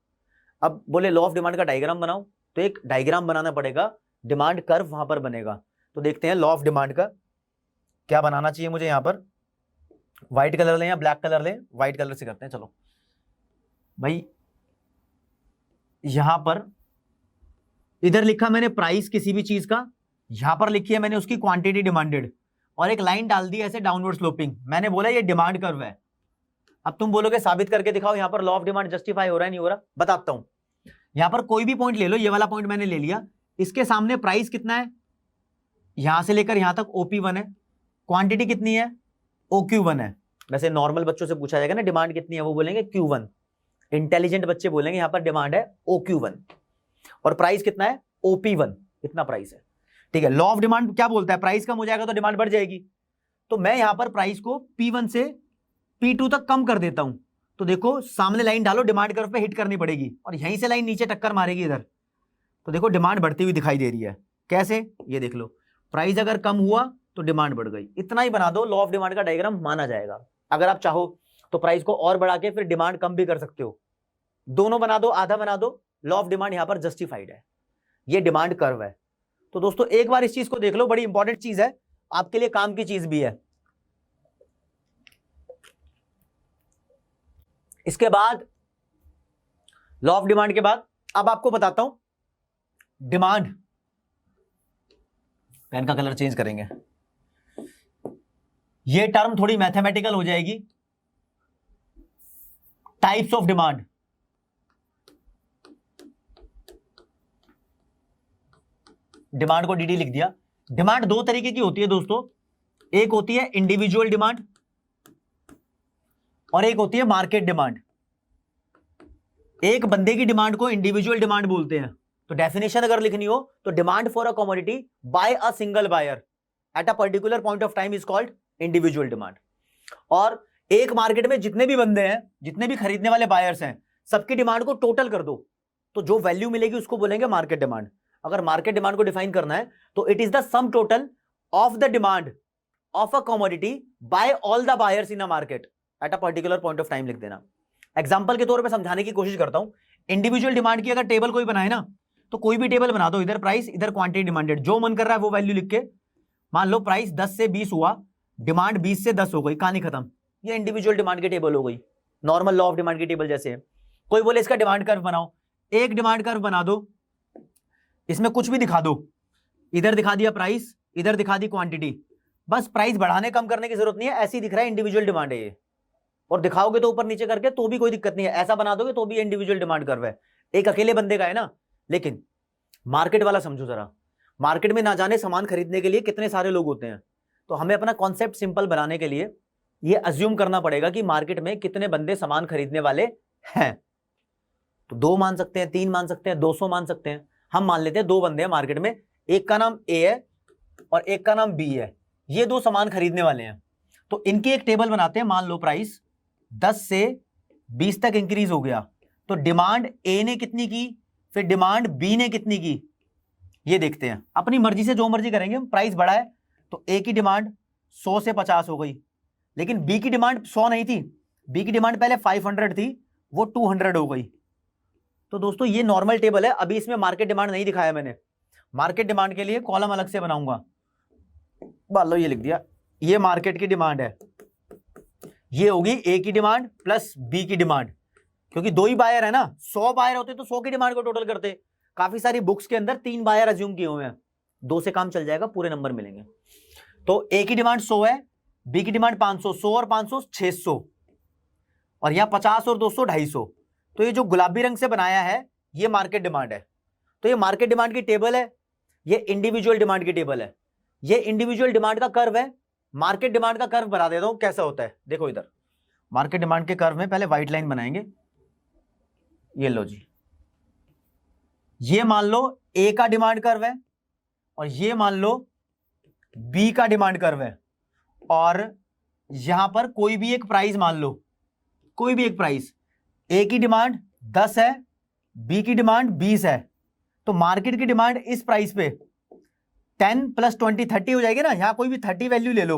अब बोले लॉ ऑफ डिमांड का डायग्राम बनाओ, तो एक डायग्राम बनाना पड़ेगा, डिमांड कर्व वहां पर बनेगा। तो देखते हैं लॉ ऑफ डिमांड का क्या बनाना चाहिए मुझे। यहां पर व्हाइट कलर लें या ब्लैक कलर लें, व्हाइट कलर से करते हैं। चलो भाई, यहां पर इधर लिखा मैंने प्राइस किसी भी चीज का, यहां पर लिखी है मैंने उसकी क्वांटिटी डिमांडेड, और एक लाइन डाल दी ऐसे डाउनवर्ड स्लोपिंग। मैंने बोला ये डिमांड कर्व है। अब तुम बोलोगे साबित करके दिखाओ, यहां पर लॉ ऑफ डिमांड जस्टिफाई हो रहा है नहीं हो रहा? बताता हूं। यहां पर कोई भी पॉइंट ले लो, ये वाला पॉइंट मैंने ले लिया, इसके सामने प्राइस कितना है, यहां से लेकर यहां तक OP1 है, क्वांटिटी कितनी है, OQ1 है। वैसे नॉर्मल बच्चों से पूछा जाएगा ना डिमांड कितनी है, वो बोलेंगे Q1। इंटेलिजेंट बच्चे बोलेंगे यहां पर डिमांड है OQ1 और प्राइस कितना है OP1, इतना प्राइस है। ठीक है, लॉ ऑफ डिमांड क्या बोलता है, प्राइस कम हो जाएगा तो डिमांड बढ़ जाएगी। तो मैं यहां पर प्राइस को P1 से P2 तक कम कर देता हूं, तो देखो सामने लाइन डालो, डिमांड कर्व पे हिट करनी पड़ेगी, और यहीं से लाइन नीचे टक्कर मारेगी इधर, तो देखो डिमांड बढ़ती हुई दिखाई दे रही है। कैसे, ये देख लो, प्राइस अगर कम हुआ तो डिमांड बढ़ गई। इतना ही बना दो, लॉ ऑफ डिमांड का डायग्राम माना जाएगा। अगर आप चाहो तो प्राइस को और बढ़ा के फिर डिमांड कम भी कर सकते हो, दोनों बना दो, आधा बना दो, लॉ ऑफ डिमांड यहां पर जस्टिफाइड है। ये डिमांड कर्व है। तो दोस्तों एक बार इस चीज को देख लो, बड़ी इंपॉर्टेंट चीज है, आपके लिए काम की चीज भी है। इसके बाद लॉ ऑफ डिमांड के बाद अब आपको बताता हूं डिमांड, पेन का कलर चेंज करेंगे, ये टर्म थोड़ी मैथमेटिकल हो जाएगी। टाइप्स ऑफ डिमांड, डिमांड को डीडी लिख दिया। डिमांड दो तरीके की होती है दोस्तों, एक होती है इंडिविजुअल डिमांड और एक होती है मार्केट डिमांड। एक बंदे की डिमांड को इंडिविजुअल डिमांड बोलते हैं। तो डेफिनेशन अगर लिखनी हो तो demand for a commodity by a single buyer at a particular point of time is called individual demand. और एक मार्केट में जितने भी बंदे हैं, जितने भी खरीदने वाले बायर्स हैं, सबकी डिमांड को टोटल कर दो तो जो वैल्यू मिलेगी उसको बोलेंगे मार्केट डिमांड। अगर मार्केट डिमांड को डिफाइन करना है तो it is the sum total of the demand of a commodity by all the buyers in a market at a particular point of time लिख देना। एग्जांपल के तौर पे समझाने की कोशिश करता हूं। इंडिविजुअल डिमांड की अगर टेबल कोई बनाए ना, तो कोई भी टेबल बना दो, इधर प्राइस इधर क्वांटिटी डिमांडेड, जो मन कर रहा है वो वैल्यू लिख के, मान लो प्राइस 10 से 20 हुआ, डिमांड 20 से 10 हो गई, कहानी खत्म। ये इंडिविजुअल डिमांड की टेबल हो गई, नॉर्मल लॉ ऑफ डिमांड की टेबल जैसे है। कोई बोले इसका डिमांड कर्व बनाओ, एक डिमांड कर्व बना दो, इसमें कुछ भी दिखा दो, इधर दिखा दिया प्राइस, इधर दिखा दी क्वांटिटी, बस प्राइस बढ़ाने कम करने की जरूरत नहीं है, ऐसी दिख रहा है इंडिविजुअल डिमांड है ये। और दिखाओगे तो ऊपर नीचे करके तो भी कोई दिक्कत नहीं है, ऐसा बना दोगे तो भी इंडिविजुअल डिमांड कर्व है, एक अकेले बंदे का है ना। लेकिन मार्केट वाला समझो जरा, मार्केट में ना जाने सामान खरीदने के लिए कितने सारे लोग होते हैं, तो हमें अपना कॉन्सेप्ट सिंपल बनाने के लिए ये अज्यूम करना पड़ेगा कि मार्केट में कितने बंदे सामान खरीदने वाले हैं। तो 2 मान सकते हैं, 3 मान सकते हैं, 200 मान सकते हैं। हम मान लेते हैं 2 बंदे हैं मार्केट में, एक का नाम ए है और एक का नाम बी है, ये 2 सामान खरीदने वाले हैं। तो इनकी एक टेबल बनाते हैं, मान लो प्राइस 10 से 20 तक इंक्रीज हो गया, तो डिमांड ए ने कितनी की, फिर डिमांड बी ने कितनी की, ये देखते हैं। अपनी मर्जी से जो मर्जी करेंगे। प्राइस बढ़ा है तो ए की डिमांड 100 से 50 हो गई, लेकिन बी की डिमांड 100 नहीं थी, बी की डिमांड पहले 500 थी, वो 200 हो गई। तो दोस्तों ये नॉर्मल टेबल है, अभी इसमें मार्केट डिमांड नहीं दिखाया मैंने। मार्केट डिमांड के लिए कॉलम अलग से बनाऊंगा, मान लो ये लिख दिया, ये मार्केट की डिमांड है, ये होगी ए की डिमांड प्लस बी की डिमांड, क्योंकि 2 ही बायर है ना, 100 बायर होते तो 100 की डिमांड को टोटल करते। काफी सारी बुक्स के अंदर 3 बायर अज्यूम किए हुए हैं, 2 से काम चल जाएगा, पूरे नंबर मिलेंगे। तो ए की डिमांड 100 है, बी की डिमांड 500, 100 और 500 600, और यहां 50 और 200 250। तो ये जो गुलाबी रंग से बनाया है ये मार्केट डिमांड है। तो ये मार्केट डिमांड की टेबल है, ये इंडिविजुअल डिमांड की टेबल है, ये इंडिविजुअल डिमांड का कर्व है। मार्केट डिमांड का कर्व बना देता हूं, कैसा होता है देखो। इधर मार्केट डिमांड के कर्व में पहले व्हाइट लाइन बनाएंगे, ये लो जी, ये मान लो ए का डिमांड कर्व है और ये मान लो बी का डिमांड कर्व है, और यहां पर कोई भी एक प्राइस मान लो, कोई भी एक प्राइस, ए की डिमांड 10 है, बी की डिमांड 20 है, तो मार्केट की डिमांड इस प्राइस पे 10 + 20 30 हो जाएगी ना। यहां कोई भी 30 वैल्यू ले लो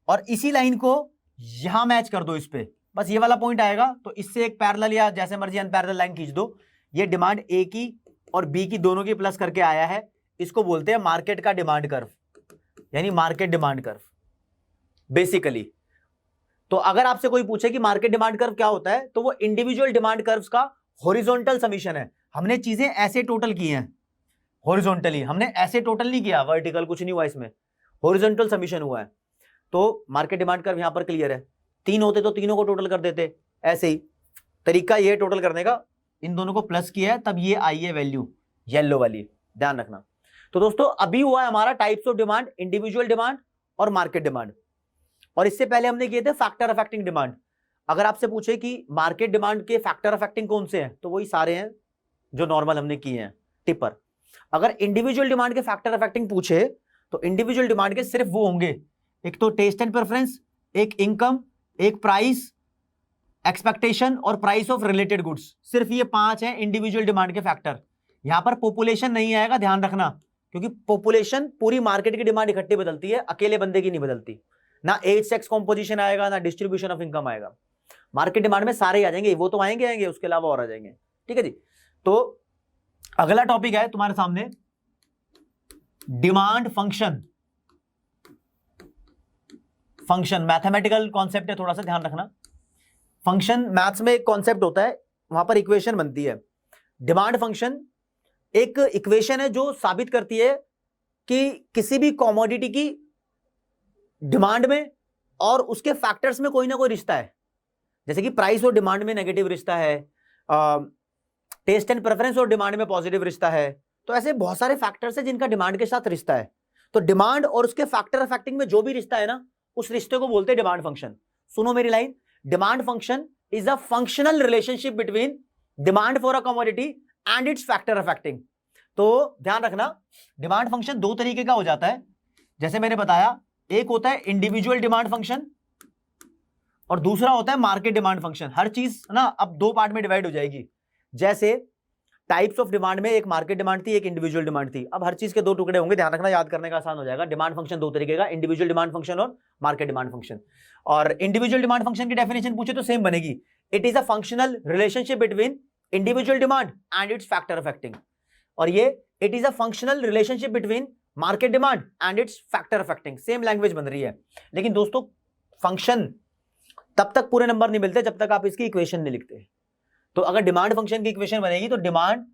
और इसी लाइन को यहां मैच कर दो इस पे, बस ये वाला पॉइंट आएगा तो इससे एक पैरेलल या जैसे मर्जी अनपैरेलल लाइन खींच दो। ये डिमांड ए की और बी की दोनों की प्लस करके आया है, इसको बोलते हैं मार्केट का डिमांड कर्व, यानी मार्केट डिमांड कर्व। बेसिकली तो अगर आपसे कोई पूछे कि मार्केट डिमांड कर्व क्या होता है, तो वो इंडिविजुअल डिमांड कर्व्स का हॉरिजॉन्टल समीशन है। हमने चीजें ऐसे टोटल की हैं हॉरिजॉन्टली, हमने ऐसे टोटल नहीं किया, वर्टिकल कुछ नहीं हुआ, इसमें हॉरिजॉन्टल समीशन हुआ है। तो मार्केट डिमांड कर्व यहां पर क्लियर है। 3 होते तो तीनों को टोटल कर देते, ऐसे ही तरीका ये टोटल करने का, इन दोनों को प्लस किया है तब ये आई है वैल्यू येलो वाली, ध्यान रखना। तो दोस्तों अभी हुआ है हमारा types of demand, individual demand और मार्केट डिमांड। और इससे पहले हमने किए थे फैक्टर अफेक्टिंग डिमांड। अगर आपसे पूछे कि मार्केट डिमांड के फैक्टर अफेक्टिंग कौन से हैं, तो वही सारे हैं जो नॉर्मल हमने किए हैं टिपर। अगर इंडिविजुअल डिमांड के फैक्टर अफेक्टिंग पूछे तो इंडिविजुअल डिमांड के सिर्फ वो होंगे, एक तो टेस्ट एंड प्रेफरेंस, एक इनकम, एक प्राइस, एक्सपेक्टेशन और प्राइस ऑफ रिलेटेड गुड्स। सिर्फ ये 5 हैं इंडिविजुअल डिमांड के फैक्टर। यहां पर पॉपुलेशन नहीं आएगा, ध्यान रखना, क्योंकि पॉपुलेशन पूरी मार्केट की डिमांड इकट्ठी बदलती है, अकेले बंदे की नहीं बदलती। ना एज सेक्स कॉम्पोजिशन आएगा, ना डिस्ट्रीब्यूशन ऑफ इनकम आएगा। मार्केट डिमांड में सारे ही आ जाएंगे, वो तो आएंगे, उसके अलावा और आ जाएंगे। ठीक है जी। तो अगला टॉपिक है तुम्हारे सामने demand function. Function mathematical concept है, थोड़ा सा ध्यान रखना। फंक्शन मैथ्स में एक कॉन्सेप्ट होता है, वहां पर इक्वेशन बनती है। डिमांड फंक्शन एक इक्वेशन है जो साबित करती है कि किसी भी कमोडिटी की डिमांड में और उसके फैक्टर्स में कोई ना कोई रिश्ता है। जैसे कि प्राइस और डिमांड में नेगेटिव रिश्ता है, टेस्ट एंड प्रेफरेंस और डिमांड में पॉजिटिव रिश्ता है। तो ऐसे बहुत सारे फैक्टर्स हैं जिनका डिमांड के साथ रिश्ता है। तो डिमांड और उसके फैक्टर अफेक्टिंग में जो भी रिश्ता है ना, उस रिश्ते को बोलते हैं डिमांड फंक्शन। सुनो मेरी line, demand function is a functional relationship between demand for a commodity and it's factor affecting. तो ध्यान रखना, डिमांड फंक्शन 2 तरीके का हो जाता है। जैसे मैंने बताया, एक होता है इंडिविजुअल डिमांड फंक्शन और दूसरा होता है मार्केट डिमांड फंक्शन। हर चीज ना अब 2 पार्ट में डिवाइड हो जाएगी। जैसे टाइप्स ऑफ डिमांड में एक मार्केट डिमांड थी, एक इंडिविजुअल डिमांड थी। अब हर चीज के 2 टुकड़े होंगे, ध्यान रखना, याद करने का आसान हो जाएगा। डिमांड फंक्शन 2 तरीके का, इंडिविजुअल डिमांड फंक्शन और मार्केट डिमांड फंक्शन। और इंडिविजुअल डिमांड फंक्शन की डेफिनेशन पूछे तो सेम बनेगी, it is a functional relationship between individual demand and it's factor affecting. और ये it is a functional relationship between market demand and it's factor affecting. Same language बन रही है। लेकिन दोस्तों फंक्शन तब तक पूरे नंबर नहीं मिलते जब तक आप इसकी इक्वेशन नहीं लिखते। तो अगर डिमांड फंक्शन की इक्वेशन बनेगी तो demand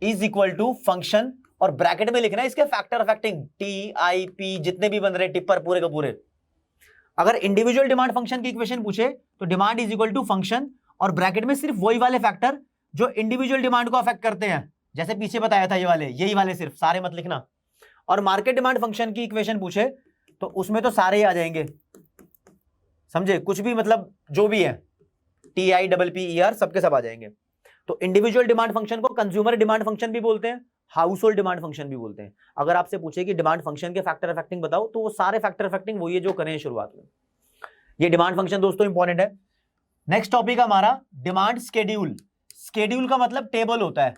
is equal to function, और ब्रैकेट में लिखना है इसके factor affecting, T I P जितने भी बन रहे टिप्पर पूरे के पूरे। अगर इंडिविजुअल डिमांड फंक्शन की इक्वेशन पूछे तो demand is equal to function और ब्रैकेट में सिर्फ वही वाले फैक्टर जो इंडिविजुअल डिमांड को अफेक्ट करते हैं, जैसे पीछे बताया था ये वाले, यही वाले, सिर्फ सारे मत लिखना। और मार्केट डिमांड फंक्शन की इक्वेशन पूछे तो उसमें तो सारे ही आ जाएंगे, समझे, कुछ भी मतलब जो भी है, T I double P E R सबके सब आ जाएंगे। तो इंडिविजुअल डिमांड फंक्शन को कंज्यूमर डिमांड फंक्शन भी बोलते हैं, हाउस होल्ड डिमांड फंक्शन भी बोलते हैं। अगर आपसे पूछे कि डिमांड फंक्शन के फैक्टर अफेक्टिंग बताओ, तो वो सारे फैक्टर अफेक्टिंग वही है जो करें शुरुआत में। ये डिमांड फंक्शन दोस्तों इंपॉर्टेंट है। नेक्स्ट टॉपिक हमारा डिमांड स्केड्यूल। स्केड्यूल का मतलब टेबल होता है,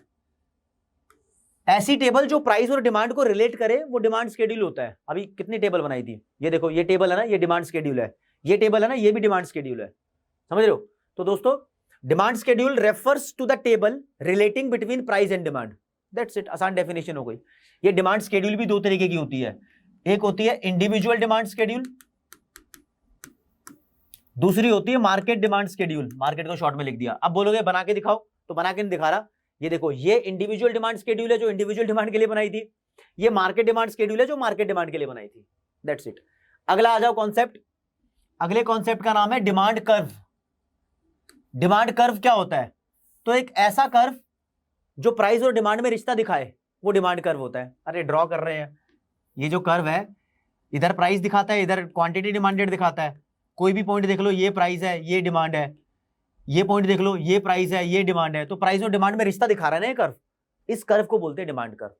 ऐसी टेबल जो प्राइस और डिमांड को रिलेट करे, वो डिमांड स्केड्यूल होता है। अभी कितनी टेबल बनाई थी, ये देखो, ये टेबल है ना, ये डिमांड स्केड्यूल है। ये टेबल है ना, ये भी डिमांड स्केड्यूल है, समझ रहे हो। तो दोस्तों demand schedule refers to the table relating between price and demand, that's it, आसान डेफिनेशन हो गई। ये डिमांड स्केड्यूल भी 2 तरीके की होती है, एक होती है इंडिविजुअल डिमांड स्केड्यूल, दूसरी होती है मार्केट डिमांड स्केड्यूल। मार्केट को शॉर्ट में लिख दिया। अब बोलोगे बना के दिखाओ, तो बना के नहीं दिखा रहा। ये देखो, ये इंडिविजुअल डिमांड स्केड्यूल है जो इंडिविजुअल डिमांड के लिए बनाई थी, ये मार्केट डिमांड स्केड्यूल है जो मार्केट डिमांड के लिए बनाई थी, दैट्स इट। अगला आ जाओ कॉन्सेप्ट, अगले कॉन्सेप्ट का नाम है डिमांड कर्व। डिमांड कर्व क्या होता है? तो एक ऐसा कर्व जो प्राइस और डिमांड में रिश्ता दिखाए, वो डिमांड कर्व होता है। अरे ड्रॉ कर रहे हैं, ये जो कर्व है, इधर प्राइस दिखाता है, इधर क्वांटिटी डिमांडेड दिखाता है। कोई भी पॉइंट देख लो, ये प्राइस है, ये डिमांड है, ये पॉइंट देख लो, ये प्राइस है, ये डिमांड है। तो प्राइस और डिमांड में रिश्ता दिखा रहा है ना ये कर्व, इस कर्व को बोलते हैं डिमांड कर्व।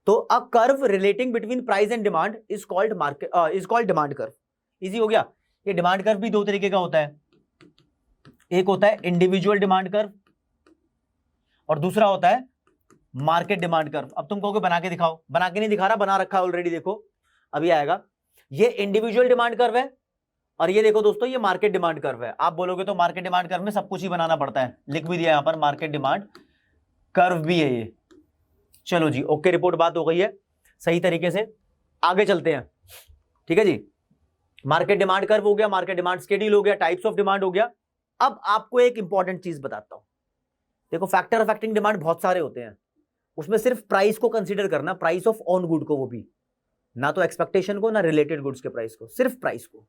तो a curve relating between price and demand is called demand curve. Easy हो गया। ये डिमांड कर्व भी 2 तरीके का होता है, एक होता है इंडिविजुअल डिमांड कर्व और दूसरा होता है मार्केट डिमांड कर्व। अब तुम कहोगे बना के दिखाओ, बना के नहीं दिखा रहा, बना रखा है ऑलरेडी, देखो अभी आएगा। ये इंडिविजुअल डिमांड कर्व है और ये देखो दोस्तों, ये मार्केट डिमांड कर्व है। आप बोलोगे तो मार्केट डिमांड कर्व में सब कुछ ही बनाना पड़ता है, लिख भी दिया यहां पर, मार्केट डिमांड कर्व भी है ये। चलो जी, ओके, रिपोर्ट बात हो गई है सही तरीके से, आगे चलते हैं, ठीक है जी। मार्केट डिमांड कर्व हो गया, मार्केट डिमांड स्केड्यूल हो गया, टाइप्स ऑफ डिमांड हो गया। अब आपको एक इंपॉर्टेंट चीज बताता हूं। देखो फैक्टर अफेक्टिंग डिमांड बहुत सारे होते हैं, उसमें सिर्फ प्राइस को कंसीडर करना, प्राइस ऑफ ऑन गुड को, वो भी ना तो एक्सपेक्टेशन को ना रिलेटेड गुड्स के प्राइस को, सिर्फ प्राइस को।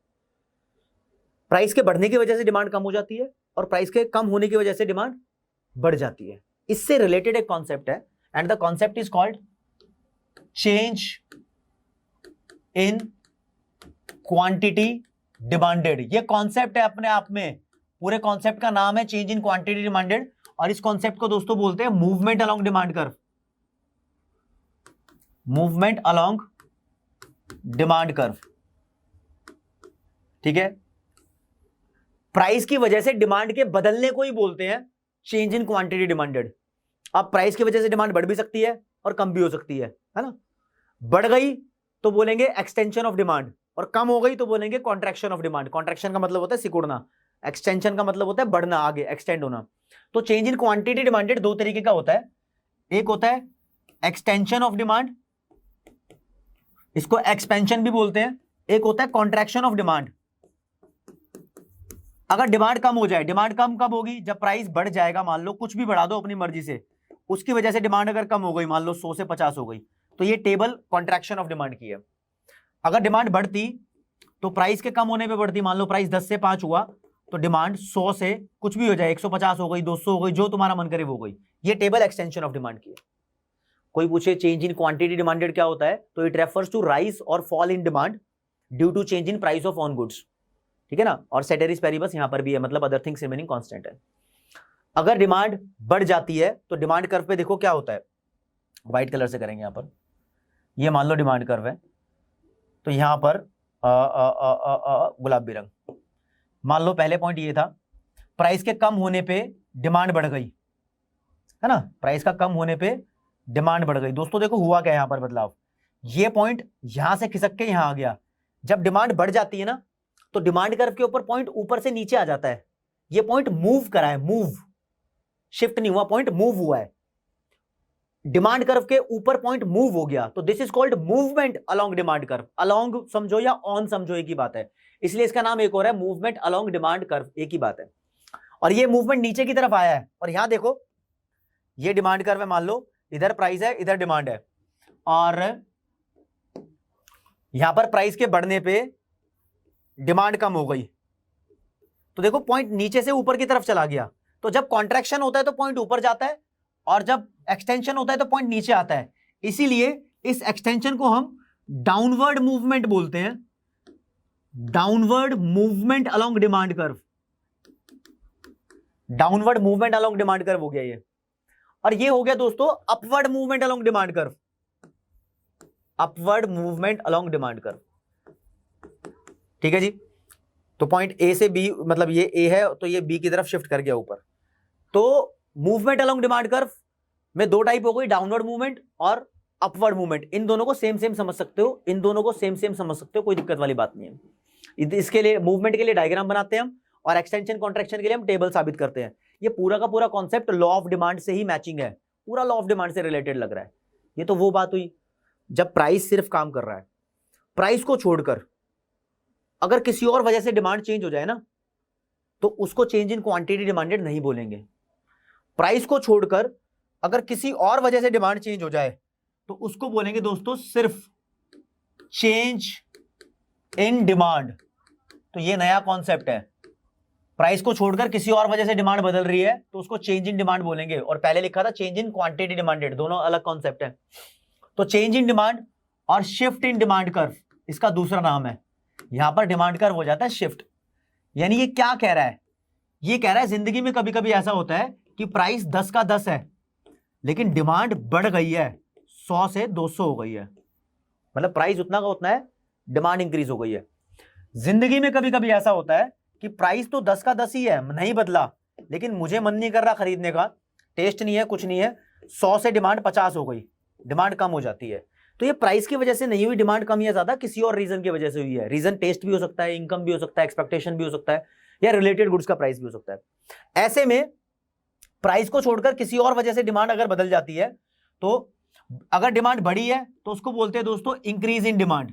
प्राइस के बढ़ने की वजह से डिमांड कम हो जाती है और प्राइस के कम होने की वजह से डिमांड बढ़ जाती है। इससे रिलेटेड एक कॉन्सेप्ट है and the concept is called change in quantity demanded. ये कॉन्सेप्ट है अपने आप में, पूरे कॉन्सेप्ट का नाम है चेंज इन क्वांटिटी डिमांडेड, और इस कॉन्सेप्ट को दोस्तों बोलते हैं movement along demand curve. Movement along demand curve, ठीक है। प्राइस की वजह से डिमांड के बदलने को ही बोलते हैं चेंज इन क्वांटिटी डिमांडेड। अब प्राइस की वजह से डिमांड बढ़ भी सकती है और कम भी हो सकती है ना। बढ़ गई तो बोलेंगे एक्सटेंशन ऑफ डिमांड, और कम हो गई तो बोलेंगे कॉन्ट्रैक्शन ऑफ डिमांड। कॉन्ट्रैक्शन का मतलब होता है सिकुड़ना, एक्सटेंशन का मतलब होता है बढ़ना, आगे एक्सटेंड होना। तो चेंज इन क्वांटिटी डिमांडेड दो तरीके का होता है, एक होता है एक्सटेंशन ऑफ डिमांड, इसको एक्सपेंशन भी बोलते हैं, एक होता है कॉन्ट्रैक्शन ऑफ डिमांड। अगर डिमांड कम हो जाए, डिमांड कम कब होगी, जब प्राइस बढ़ जाएगा, मान लो कुछ भी बढ़ा दो अपनी मर्जी से, उसकी वजह से डिमांड अगर कम हो गई, मान लो 100 से 50 हो गई, तो ये टेबल कॉन्ट्रैक्शन ऑफ डिमांड की है। अगर डिमांड बढ़ती तो प्राइस के कम होने पे बढ़ती, मान लो प्राइस 10 से 5 हुआ तो डिमांड 100 से कुछ भी हो जाए, 150 हो गई, 200 हो गई, जो तुम्हारा मन करे वो गई। ये टेबल एक्सटेंशन ऑफ डिमांड की है। कोई पूछे चेंज इन क्वांटिटी डिमांडेड क्या होता है, तो इट रेफर्स टू राइज और fall in demand due to change in price of on goods, ठीक है ना। और सेटेरिस पेरिबस यहां पर भी है, मतलब अदर थिंग्स रिमेनिंग कांस्टेंट है। अगर डिमांड बढ़ जाती है तो डिमांड कर्व पे देखो क्या होता है, व्हाइट कलर से करेंगे यहां पर, ये मान लो डिमांड कर्व है, तो यहां पर गुलाबी रंग, मान लो पहले पॉइंट ये था, प्राइस के कम होने पे डिमांड बढ़ गई, है ना, प्राइस का कम होने पे डिमांड बढ़ गई। दोस्तों देखो हुआ क्या यहां पर बदलाव, ये पॉइंट यहां से खिसक के यहां आ गया। जब डिमांड बढ़ जाती है ना, तो डिमांड कर्व के ऊपर पॉइंट ऊपर से नीचे आ जाता है। ये पॉइंट मूव करा है, मूव, शिफ्ट नहीं हुआ, पॉइंट मूव हुआ है। डिमांड कर्व के ऊपर पॉइंट मूव हो गया, तो this is called movement along demand curve. Along समझो या ऑन समझो, एक ही बात है, इसलिए इसका नाम एक और है, मूवमेंट अलोंग डिमांड कर्व, एक ही बात है। और ये मूवमेंट नीचे की तरफ आया है, और यहां देखो ये डिमांड कर्व है, मान लो इधर प्राइस है, इधर डिमांड है, और यहां पर प्राइस के बढ़ने पे डिमांड कम हो गई, तो देखो पॉइंट नीचे से ऊपर की तरफ चला गया। तो जब कॉन्ट्रैक्शन होता है तो पॉइंट ऊपर जाता है, और जब एक्सटेंशन होता है तो पॉइंट नीचे आता है। इसीलिए इस एक्सटेंशन को हम डाउनवर्ड मूवमेंट बोलते हैं, downward movement along demand curve. Downward movement along demand curve हो गया ये। और ये हो गया दोस्तों upward movement along demand curve, upward movement along demand curve, ठीक है जी। तो पॉइंट ए से बी, मतलब ये ए है तो ये बी की तरफ शिफ्ट कर गया ऊपर। तो मूवमेंट अलोंग डिमांड कर्व में दो टाइप हो गई, डाउनवर्ड मूवमेंट और अपवर्ड मूवमेंट। इन दोनों को सेम सेम समझ सकते हो, इन दोनों को सेम सेम समझ सकते हो, कोई दिक्कत वाली बात नहीं है। इसके लिए मूवमेंट के लिए डायग्राम बनाते हैं हम, और एक्सटेंशन कॉन्ट्रैक्शन के लिए हम टेबल साबित करते हैं। ये पूरा का पूरा कॉन्सेप्ट लॉ ऑफ डिमांड से ही मैचिंग है, पूरा लॉ ऑफ डिमांड से रिलेटेड लग रहा है। ये तो वो बात हुई जब प्राइस सिर्फ काम कर रहा है। प्राइस को छोड़कर अगर किसी और वजह से डिमांड चेंज हो जाए ना, तो उसको चेंज इन क्वांटिटी डिमांडेड नहीं बोलेंगे। प्राइस को छोड़कर अगर किसी और वजह से डिमांड चेंज हो जाए तो उसको बोलेंगे दोस्तों सिर्फ चेंज इन डिमांड। तो ये नया कॉन्सेप्ट है, प्राइस को छोड़कर किसी और वजह से डिमांड बदल रही है तो उसको चेंज इन डिमांड बोलेंगे। और पहले लिखा था चेंज इन क्वांटिटी डिमांडेड, दोनों अलग कॉन्सेप्ट है। तो चेंज इन डिमांड और शिफ्ट इन डिमांड कर्व इसका दूसरा नाम है। यहां पर डिमांड कर्व हो जाता है शिफ्ट। यानी ये क्या कह रहा है, ये कह रहा है जिंदगी में कभी कभी ऐसा होता है कि प्राइस 10 का 10 है, लेकिन डिमांड बढ़ गई है, 100 से 200 हो गई है, मतलब प्राइस उतना का उतना है, डिमांड इंक्रीज हो गई है। जिंदगी में कभी कभी ऐसा होता है कि प्राइस तो 10 का 10 ही है, नहीं बदला, लेकिन मुझे मन नहीं कर रहा खरीदने का, टेस्ट नहीं है, कुछ नहीं है, 100 से डिमांड 50 हो गई, डिमांड कम हो जाती है। तो ये प्राइस की वजह से नहीं हुई डिमांड कम या ज्यादा, किसी और रीजन की वजह से हुई है। रीजन टेस्ट भी हो सकता है, इनकम भी हो सकता है, एक्सपेक्टेशन भी हो सकता है, या रिलेटेड गुड्स का प्राइस भी हो सकता है। ऐसे में प्राइस को छोड़कर किसी और वजह से डिमांड अगर बदल जाती है, तो अगर डिमांड बढ़ी है तो उसको बोलते हैं दोस्तों increase in demand.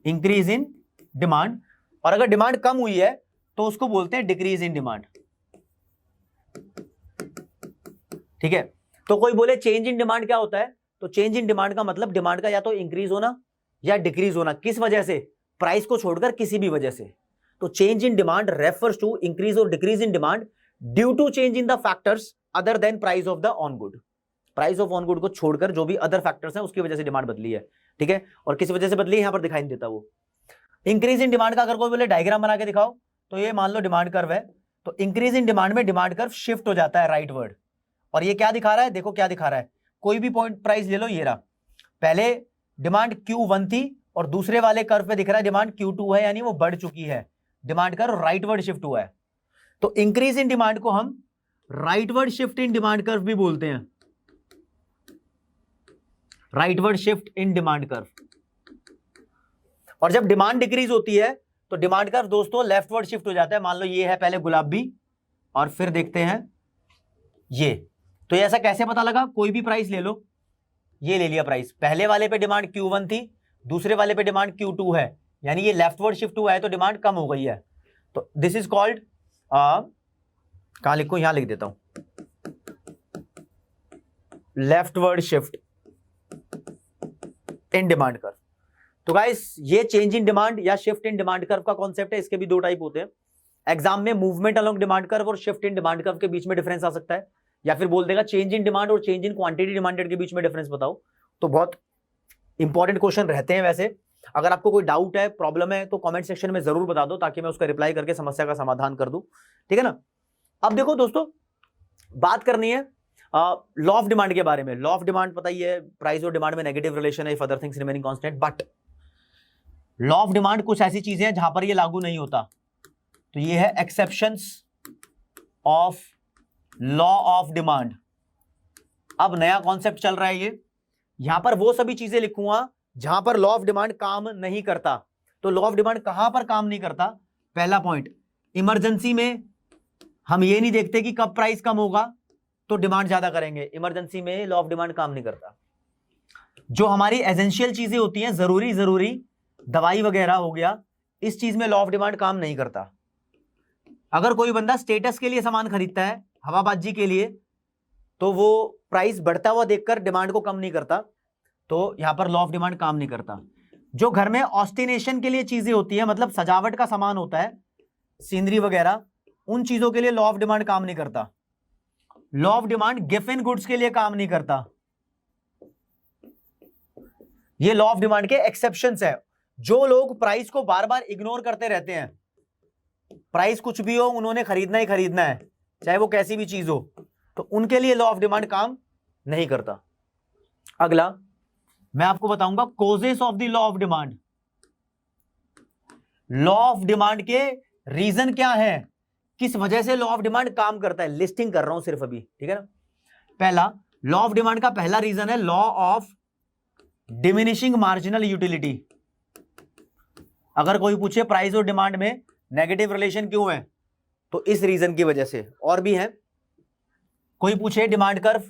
Increase in demand, और अगर डिमांड कम हुई है तो उसको बोलते हैं डिक्रीज इन डिमांड। ठीक है, तो कोई बोले चेंज इन डिमांड क्या होता है, तो चेंज इन डिमांड का मतलब डिमांड का या तो इंक्रीज होना या डिक्रीज होना, किस वजह से, प्राइस को छोड़कर किसी भी वजह से। तो change in demand refers to increase और decrease in demand due to change in the factors other than price of the own good. Price of on good को छोड़कर जो भी अदर फैक्टर्स हैं उसकी वजह से डिमांड बदली है। ठीक है, और किस वजह से बदली है यहां पर दिखाई नहीं देता वो। इंक्रीज इन डिमांड का अगर कोई बोले डायग्राम बना के दिखाओ, तो ये मान लो डिमांड कर्व है, तो इंक्रीज इन डिमांड में डिमांड कर्व शिफ्ट हो जाता है राइट वर्ड, और ये क्या दिखा रहा है, देखो क्या दिखा रहा है, कोई भी पॉइंट प्राइस ले लो, ये रहा, पहले डिमांड Q1 थी और दूसरे वाले कर्व पे दिख रहा है डिमांड Q2 है, यानी वो बढ़ चुकी है, demand curve right word shift हुआ है। तो इंक्रीज इन डिमांड को हम right word shift in demand curve भी बोलते हैं, right word shift in demand curve. और जब डिमांड डिक्रीज होती है तो डिमांड कर्व दोस्तों लेफ्ट वर्ड शिफ्ट हो जाता है। मान लो ये है पहले गुलाबी, और फिर देखते हैं ये, तो ये ऐसा कैसे पता लगा, कोई भी प्राइस ले लो, ये ले लिया प्राइस, पहले वाले पे डिमांड Q1 थी, दूसरे वाले पे डिमांड Q2 है, यानी ये लेफ्ट वर्ड शिफ्ट हुआ है तो डिमांड कम हो गई है। तो दिस इज कॉल्ड, कहां लिखूं, यहां लिख देता हूं, left word shift in demand curve. तो गाइस ये चेंज इन डिमांड या शिफ्ट इन डिमांड कर्व का कॉन्सेप्ट है, इसके भी दो टाइप होते हैं। एग्जाम में मूवमेंट अलोंग डिमांड कर्व और शिफ्ट इन डिमांड कर्व के बीच में डिफरेंस आ सकता है, या फिर बोल देगा चेंज इन डिमांड और चेंज इन क्वांटिटी डिमांडेड के बीच में डिफरेंस बताओ। तो बहुत इंपॉर्टेंट क्वेश्चन रहते हैं वैसे। अगर आपको कोई डाउट है, प्रॉब्लम है, तो कमेंट सेक्शन में जरूर बता दो, ताकि मैं उसका रिप्लाई करके समस्या का समाधान कर दूं। ठीक है ना। अब देखो दोस्तों, बात करनी है लॉ ऑफ डिमांड के बारे में। लॉ ऑफ डिमांड पता ही है, प्राइस और डिमांड में नेगेटिव रिलेशन है if other things remaining constant, but law of demand कुछ ऐसी चीजें हैं जहां पर ये लागू नहीं होता। तो ये है exceptions of law of demand. अब नया कॉन्सेप्ट चल रहा है ये, यहां पर वो सभी चीजें लिखूंगा जहां पर लॉ ऑफ डिमांड काम नहीं करता। तो लॉ ऑफ डिमांड कहां पर काम नहीं करता, पहला पॉइंट, इमरजेंसी में हम ये नहीं देखते कि कब प्राइस कम होगा तो डिमांड ज्यादा करेंगे, इमरजेंसी में लॉ ऑफ डिमांड काम नहीं करता। जो हमारी एसेंशियल चीजें होती हैं, जरूरी दवाई वगैरह हो गया, इस चीज में लॉ ऑफ डिमांड काम नहीं करता। अगर कोई बंदा स्टेटस के लिए सामान खरीदता है, हवाबाजी के लिए, तो वो प्राइस बढ़ता हुआ देखकर डिमांड को कम नहीं करता, तो यहां पर लॉ ऑफ डिमांड काम नहीं करता। जो घर में ऑस्टिनेशन के लिए चीजें होती है, मतलब सजावट का सामान होता है, सीनरी वगैरह, उन चीजों के लिए लॉ ऑफ डिमांड काम नहीं करता। Law of demand given goods के लिए काम नहीं करता। ये लॉ ऑफ डिमांड के एक्सेप्शंस है। जो लोग प्राइस को बार बार इग्नोर करते रहते हैं, प्राइस कुछ भी हो उन्होंने खरीदना ही खरीदना है, चाहे वो कैसी भी चीज हो, तो उनके लिए लॉ ऑफ डिमांड काम नहीं करता। अगला मैं आपको बताऊंगा causes of the law of demand. Law of demand के रीजन क्या है, किस वजह से लॉ ऑफ डिमांड काम करता है, लिस्टिंग कर रहा हूं सिर्फ अभी, ठीक है ना। पहला, लॉ ऑफ डिमांड का पहला रीजन है law of diminishing marginal utility. अगर कोई पूछे प्राइस और डिमांड में नेगेटिव रिलेशन क्यों है, तो इस रीजन की वजह से, और भी है। कोई पूछे डिमांड कर्व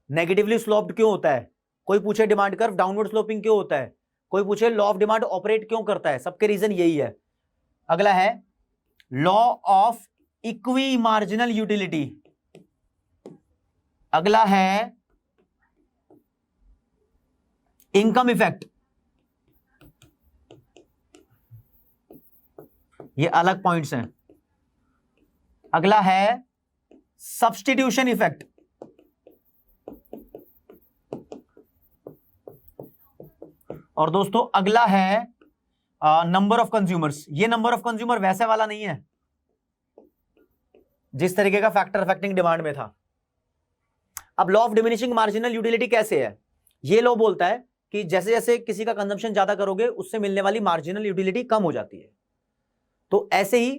नेगेटिवली स्लोप्ड क्यों होता है, कोई पूछे डिमांड कर्व डाउनवर्ड स्लोपिंग क्यों होता है, कोई पूछे लॉ ऑफ डिमांड ऑपरेट क्यों करता है, सबके रीजन यही है। अगला है law of equi marginal utility. अगला है इनकम इफेक्ट, ये अलग पॉइंट्स हैं। अगला है सब्स्टिट्यूशन इफेक्ट। और दोस्तों अगला है नंबर ऑफ कंज्यूमर्स। ये नंबर ऑफ कंज्यूमर वैसे वाला नहीं है जिस तरीके का फैक्टर अफेक्टिंग डिमांड में था। अब law of diminishing marginal utility कैसे है, ये लॉ बोलता है कि जैसे जैसे किसी का कंजम्पशन ज्यादा करोगे उससे मिलने वाली मार्जिनल यूटिलिटी कम हो जाती है। तो ऐसे ही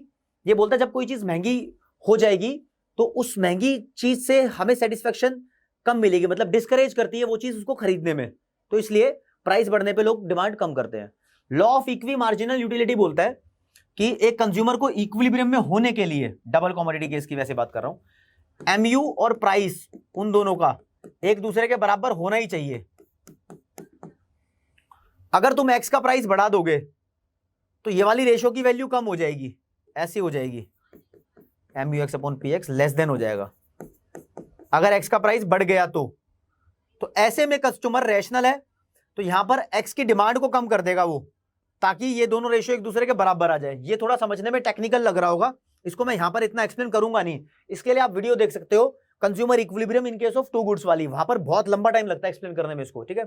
ये बोलता है जब कोई चीज महंगी हो जाएगी तो उस महंगी चीज से हमें सेटिस्फेक्शन कम मिलेगी, मतलब डिस्करेज करती है वो चीज उसको खरीदने में, तो इसलिए प्राइस बढ़ने पे लोग डिमांड कम करते हैं। Law of equi marginal utility बोलता है कि एक कंज्यूमर को इक्विलिब्रियम में होने के लिए, डबल कमोडिटी केस की वैसे बात कर रहा हूं, एमयू और प्राइस उन दोनों का एक दूसरे के बराबर होना ही चाहिए। अगर तुम x का प्राइस बढ़ा दोगे तो ये वाली रेशो की वैल्यू कम हो जाएगी, ऐसी हो जाएगी, MUX/PX लेस देन हो जाएगा अगर x का प्राइस बढ़ गया तो ऐसे में कस्टमर रैशनल है, तो यहां पर x की डिमांड को कम कर देगा वो, ताकि ये दोनों रेशियो एक दूसरे के बराबर आ जाए। ये थोड़ा समझने में टेक्निकल लग रहा होगा, इसको मैं यहां पर इतना एक्सप्लेन करूंगा नहीं, इसके लिए आप वीडियो देख सकते हो consumer equilibrium in case of two goods वाली, वहां पर बहुत लंबा टाइम लगता है एक्सप्लेन करने में इसको, ठीक है।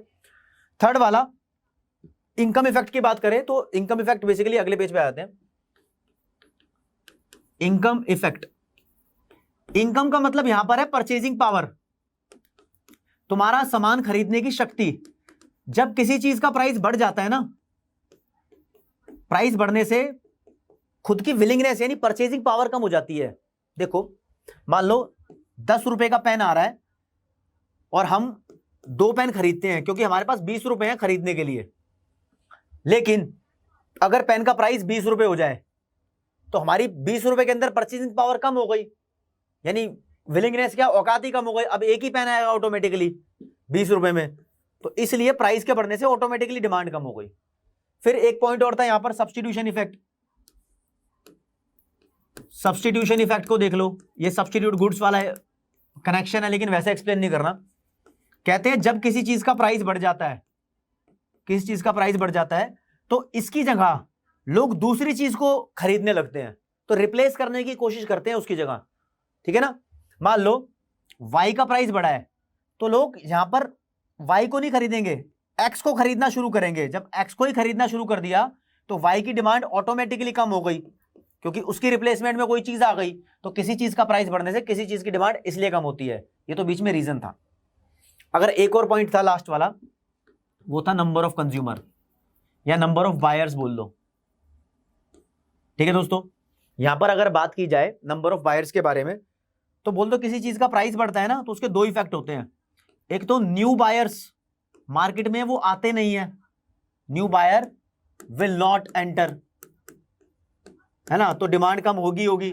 थर्ड वाला इनकम इफेक्ट की बात करें तो इनकम इफेक्ट बेसिकली अगले पेज पे आते हैं। इनकम इफेक्ट, इनकम का मतलब यहां पर है परचेजिंग पावर, तुम्हारा सामान खरीदने की शक्ति। जब किसी चीज का प्राइस बढ़ जाता है ना, प्राइस बढ़ने से खुद की विलिंगनेस यानी परचेजिंग पावर कम हो जाती है। देखो मान लो 10 रुपए का पेन आ रहा है और हम 2 पेन खरीदते हैं क्योंकि हमारे पास 20 रुपए हैं खरीदने के लिए, लेकिन अगर पेन का प्राइस 20 रुपए हो जाए तो हमारी 20 रुपए के अंदर परचेजिंग पावर कम हो गई, यानी विलिंगनेस क्या, औकात ही कम हो गई। अब एक ही पेन आएगा ऑटोमेटिकली 20 रुपए में, तो इसलिए प्राइस के बढ़ने से ऑटोमेटिकली डिमांड कम हो गई। फिर एक पॉइंट और था यहां पर सब्स्टिट्यूशन इफेक्ट। सब्स्टिट्यूशन इफेक्ट को देख लो, ये सब्स्टिट्यूट गुड्स वाला कनेक्शन है, लेकिन वैसे एक्सप्लेन नहीं करना। कहते हैं जब किसी चीज का प्राइस बढ़ जाता है, किसी चीज का प्राइस बढ़ जाता है तो इसकी जगह लोग दूसरी चीज को खरीदने लगते हैं, तो रिप्लेस करने की कोशिश करते हैं उसकी जगह, ठीक है ना। मान लो Y का प्राइस बढ़ा है तो लोग यहां पर Y को नहीं खरीदेंगे, X को खरीदना शुरू करेंगे। जब X को ही खरीदना शुरू कर दिया तो Y की डिमांड ऑटोमेटिकली कम हो गई, क्योंकि उसकी रिप्लेसमेंट में कोई चीज आ गई। तो किसी चीज का प्राइस बढ़ने से किसी चीज की डिमांड इसलिए कम होती है। ये तो बीच में रीजन था। अगर एक और पॉइंट था लास्ट वाला, वो था नंबर ऑफ कंज्यूमर या नंबर ऑफ बायर्स बोल लो, ठीक है दोस्तों। यहां पर अगर बात की जाए नंबर ऑफ बायर्स के बारे में, तो बोल दो किसी चीज का प्राइस बढ़ता है ना तो उसके 2 इफेक्ट होते हैं। एक तो न्यू बायर्स, मार्केट में वो आते नहीं है, new buyer will not enter, है ना, तो डिमांड कम होगी।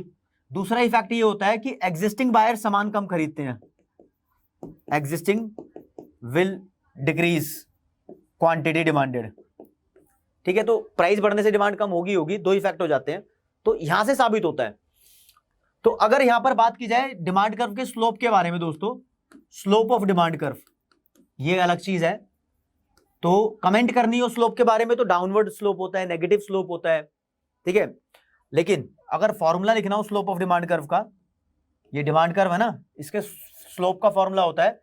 दूसरा इफेक्ट ये होता है कि एग्जिस्टिंग बायर सामान कम खरीदते हैं, existing will decrease quantity demanded, ठीक है। तो प्राइस बढ़ने से डिमांड कम होगी, 2 इफेक्ट हो जाते हैं, तो यहां से साबित होता है। तो अगर यहां पर बात की जाए डिमांड कर्व के स्लोप के बारे में दोस्तों, स्लोप ऑफ डिमांड कर्व ये अलग चीज है, तो कमेंट करनी हो स्लोप के बारे में तो डाउनवर्ड स्लोप होता है, नेगेटिव स्लोप होता है, ठीक है। लेकिन अगर फॉर्मूला लिखना हो स्लोप ऑफ डिमांड कर्व का, ये डिमांड कर्व है ना, इसके स्लोप का फॉर्मूला होता है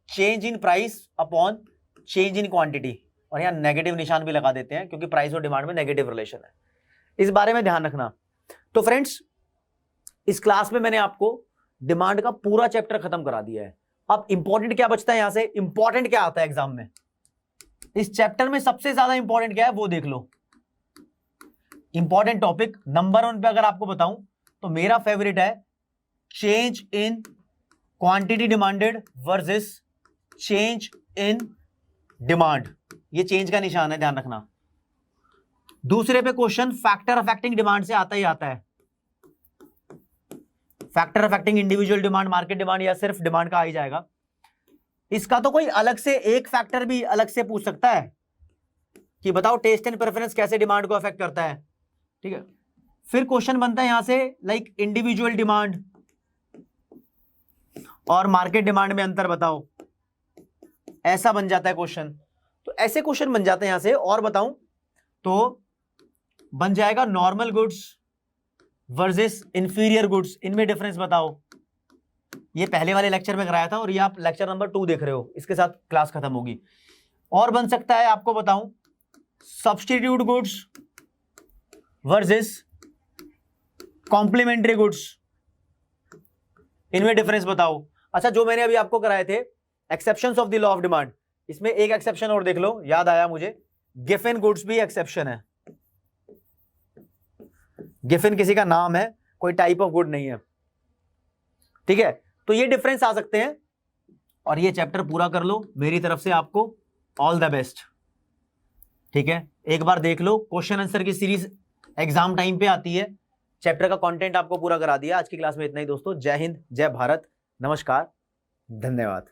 change in price upon change in quantity, और यहां नेगेटिव निशान भी लगा देते हैं क्योंकि प्राइस और डिमांड में नेगेटिव रिलेशन है, इस बारे में ध्यान रखना। तो फ्रेंड्स इस क्लास में मैंने आपको डिमांड का पूरा चैप्टर खत्म करा दिया है। अब इंपॉर्टेंट क्या बचता है यहां से, इंपॉर्टेंट क्या आता है एग्जाम में, इस चैप्टर में सबसे ज्यादा इंपॉर्टेंट क्या है वो देख लो। इंपॉर्टेंट टॉपिक नंबर 1 पे अगर आपको बताऊं तो मेरा फेवरेट है change in quantity demanded versus change in demand, ये चेंज का निशान है, ध्यान रखना। दूसरे पे क्वेश्चन फैक्टर अफेक्टिंग डिमांड से आता ही आता है, factor affecting individual demand, market demand, या सिर्फ डिमांड का आ ही जाएगा। इसका तो कोई अलग से एक फैक्टर भी अलग से पूछ सकता है कि बताओ टेस्ट एंड प्रेफरेंस कैसे डिमांड को अफेक्ट करता है, ठीक है। फिर क्वेश्चन बनता है यहां से लाइक इंडिविजुअल डिमांड और मार्केट डिमांड में अंतर बताओ, ऐसा बन जाता है क्वेश्चन। तो ऐसे क्वेश्चन बन जाते हैं यहां से। और बताऊं तो बन जाएगा normal goods versus inferior goods, इनमें डिफरेंस बताओ। ये पहले वाले लेक्चर में कराया था और ये आप लेक्चर नंबर 2 देख रहे हो, इसके साथ क्लास खत्म होगी। और बन सकता है आपको बताऊं substitute goods versus complementary goods, इनमें डिफरेंस बताओ। अच्छा, जो मैंने अभी आपको कराए थे exceptions of the law of demand, इसमें एक एक्सेप्शन और देख लो, याद आया मुझे, गिफन गुड्स भी एक्सेप्शन है। गिफन किसी का नाम है, कोई टाइप ऑफ गुड नहीं है, ठीक है। तो ये डिफरेंस आ सकते हैं। और ये चैप्टर पूरा कर लो, मेरी तरफ से आपको ऑल द बेस्ट, ठीक है। एक बार देख लो, क्वेश्चन आंसर की सीरीज एग्जाम टाइम पे आती है। चैप्टर का कंटेंट आपको पूरा करा दिया। आज की क्लास में इतना ही दोस्तों। जय हिंद, जय भारत, नमस्कार, धन्यवाद।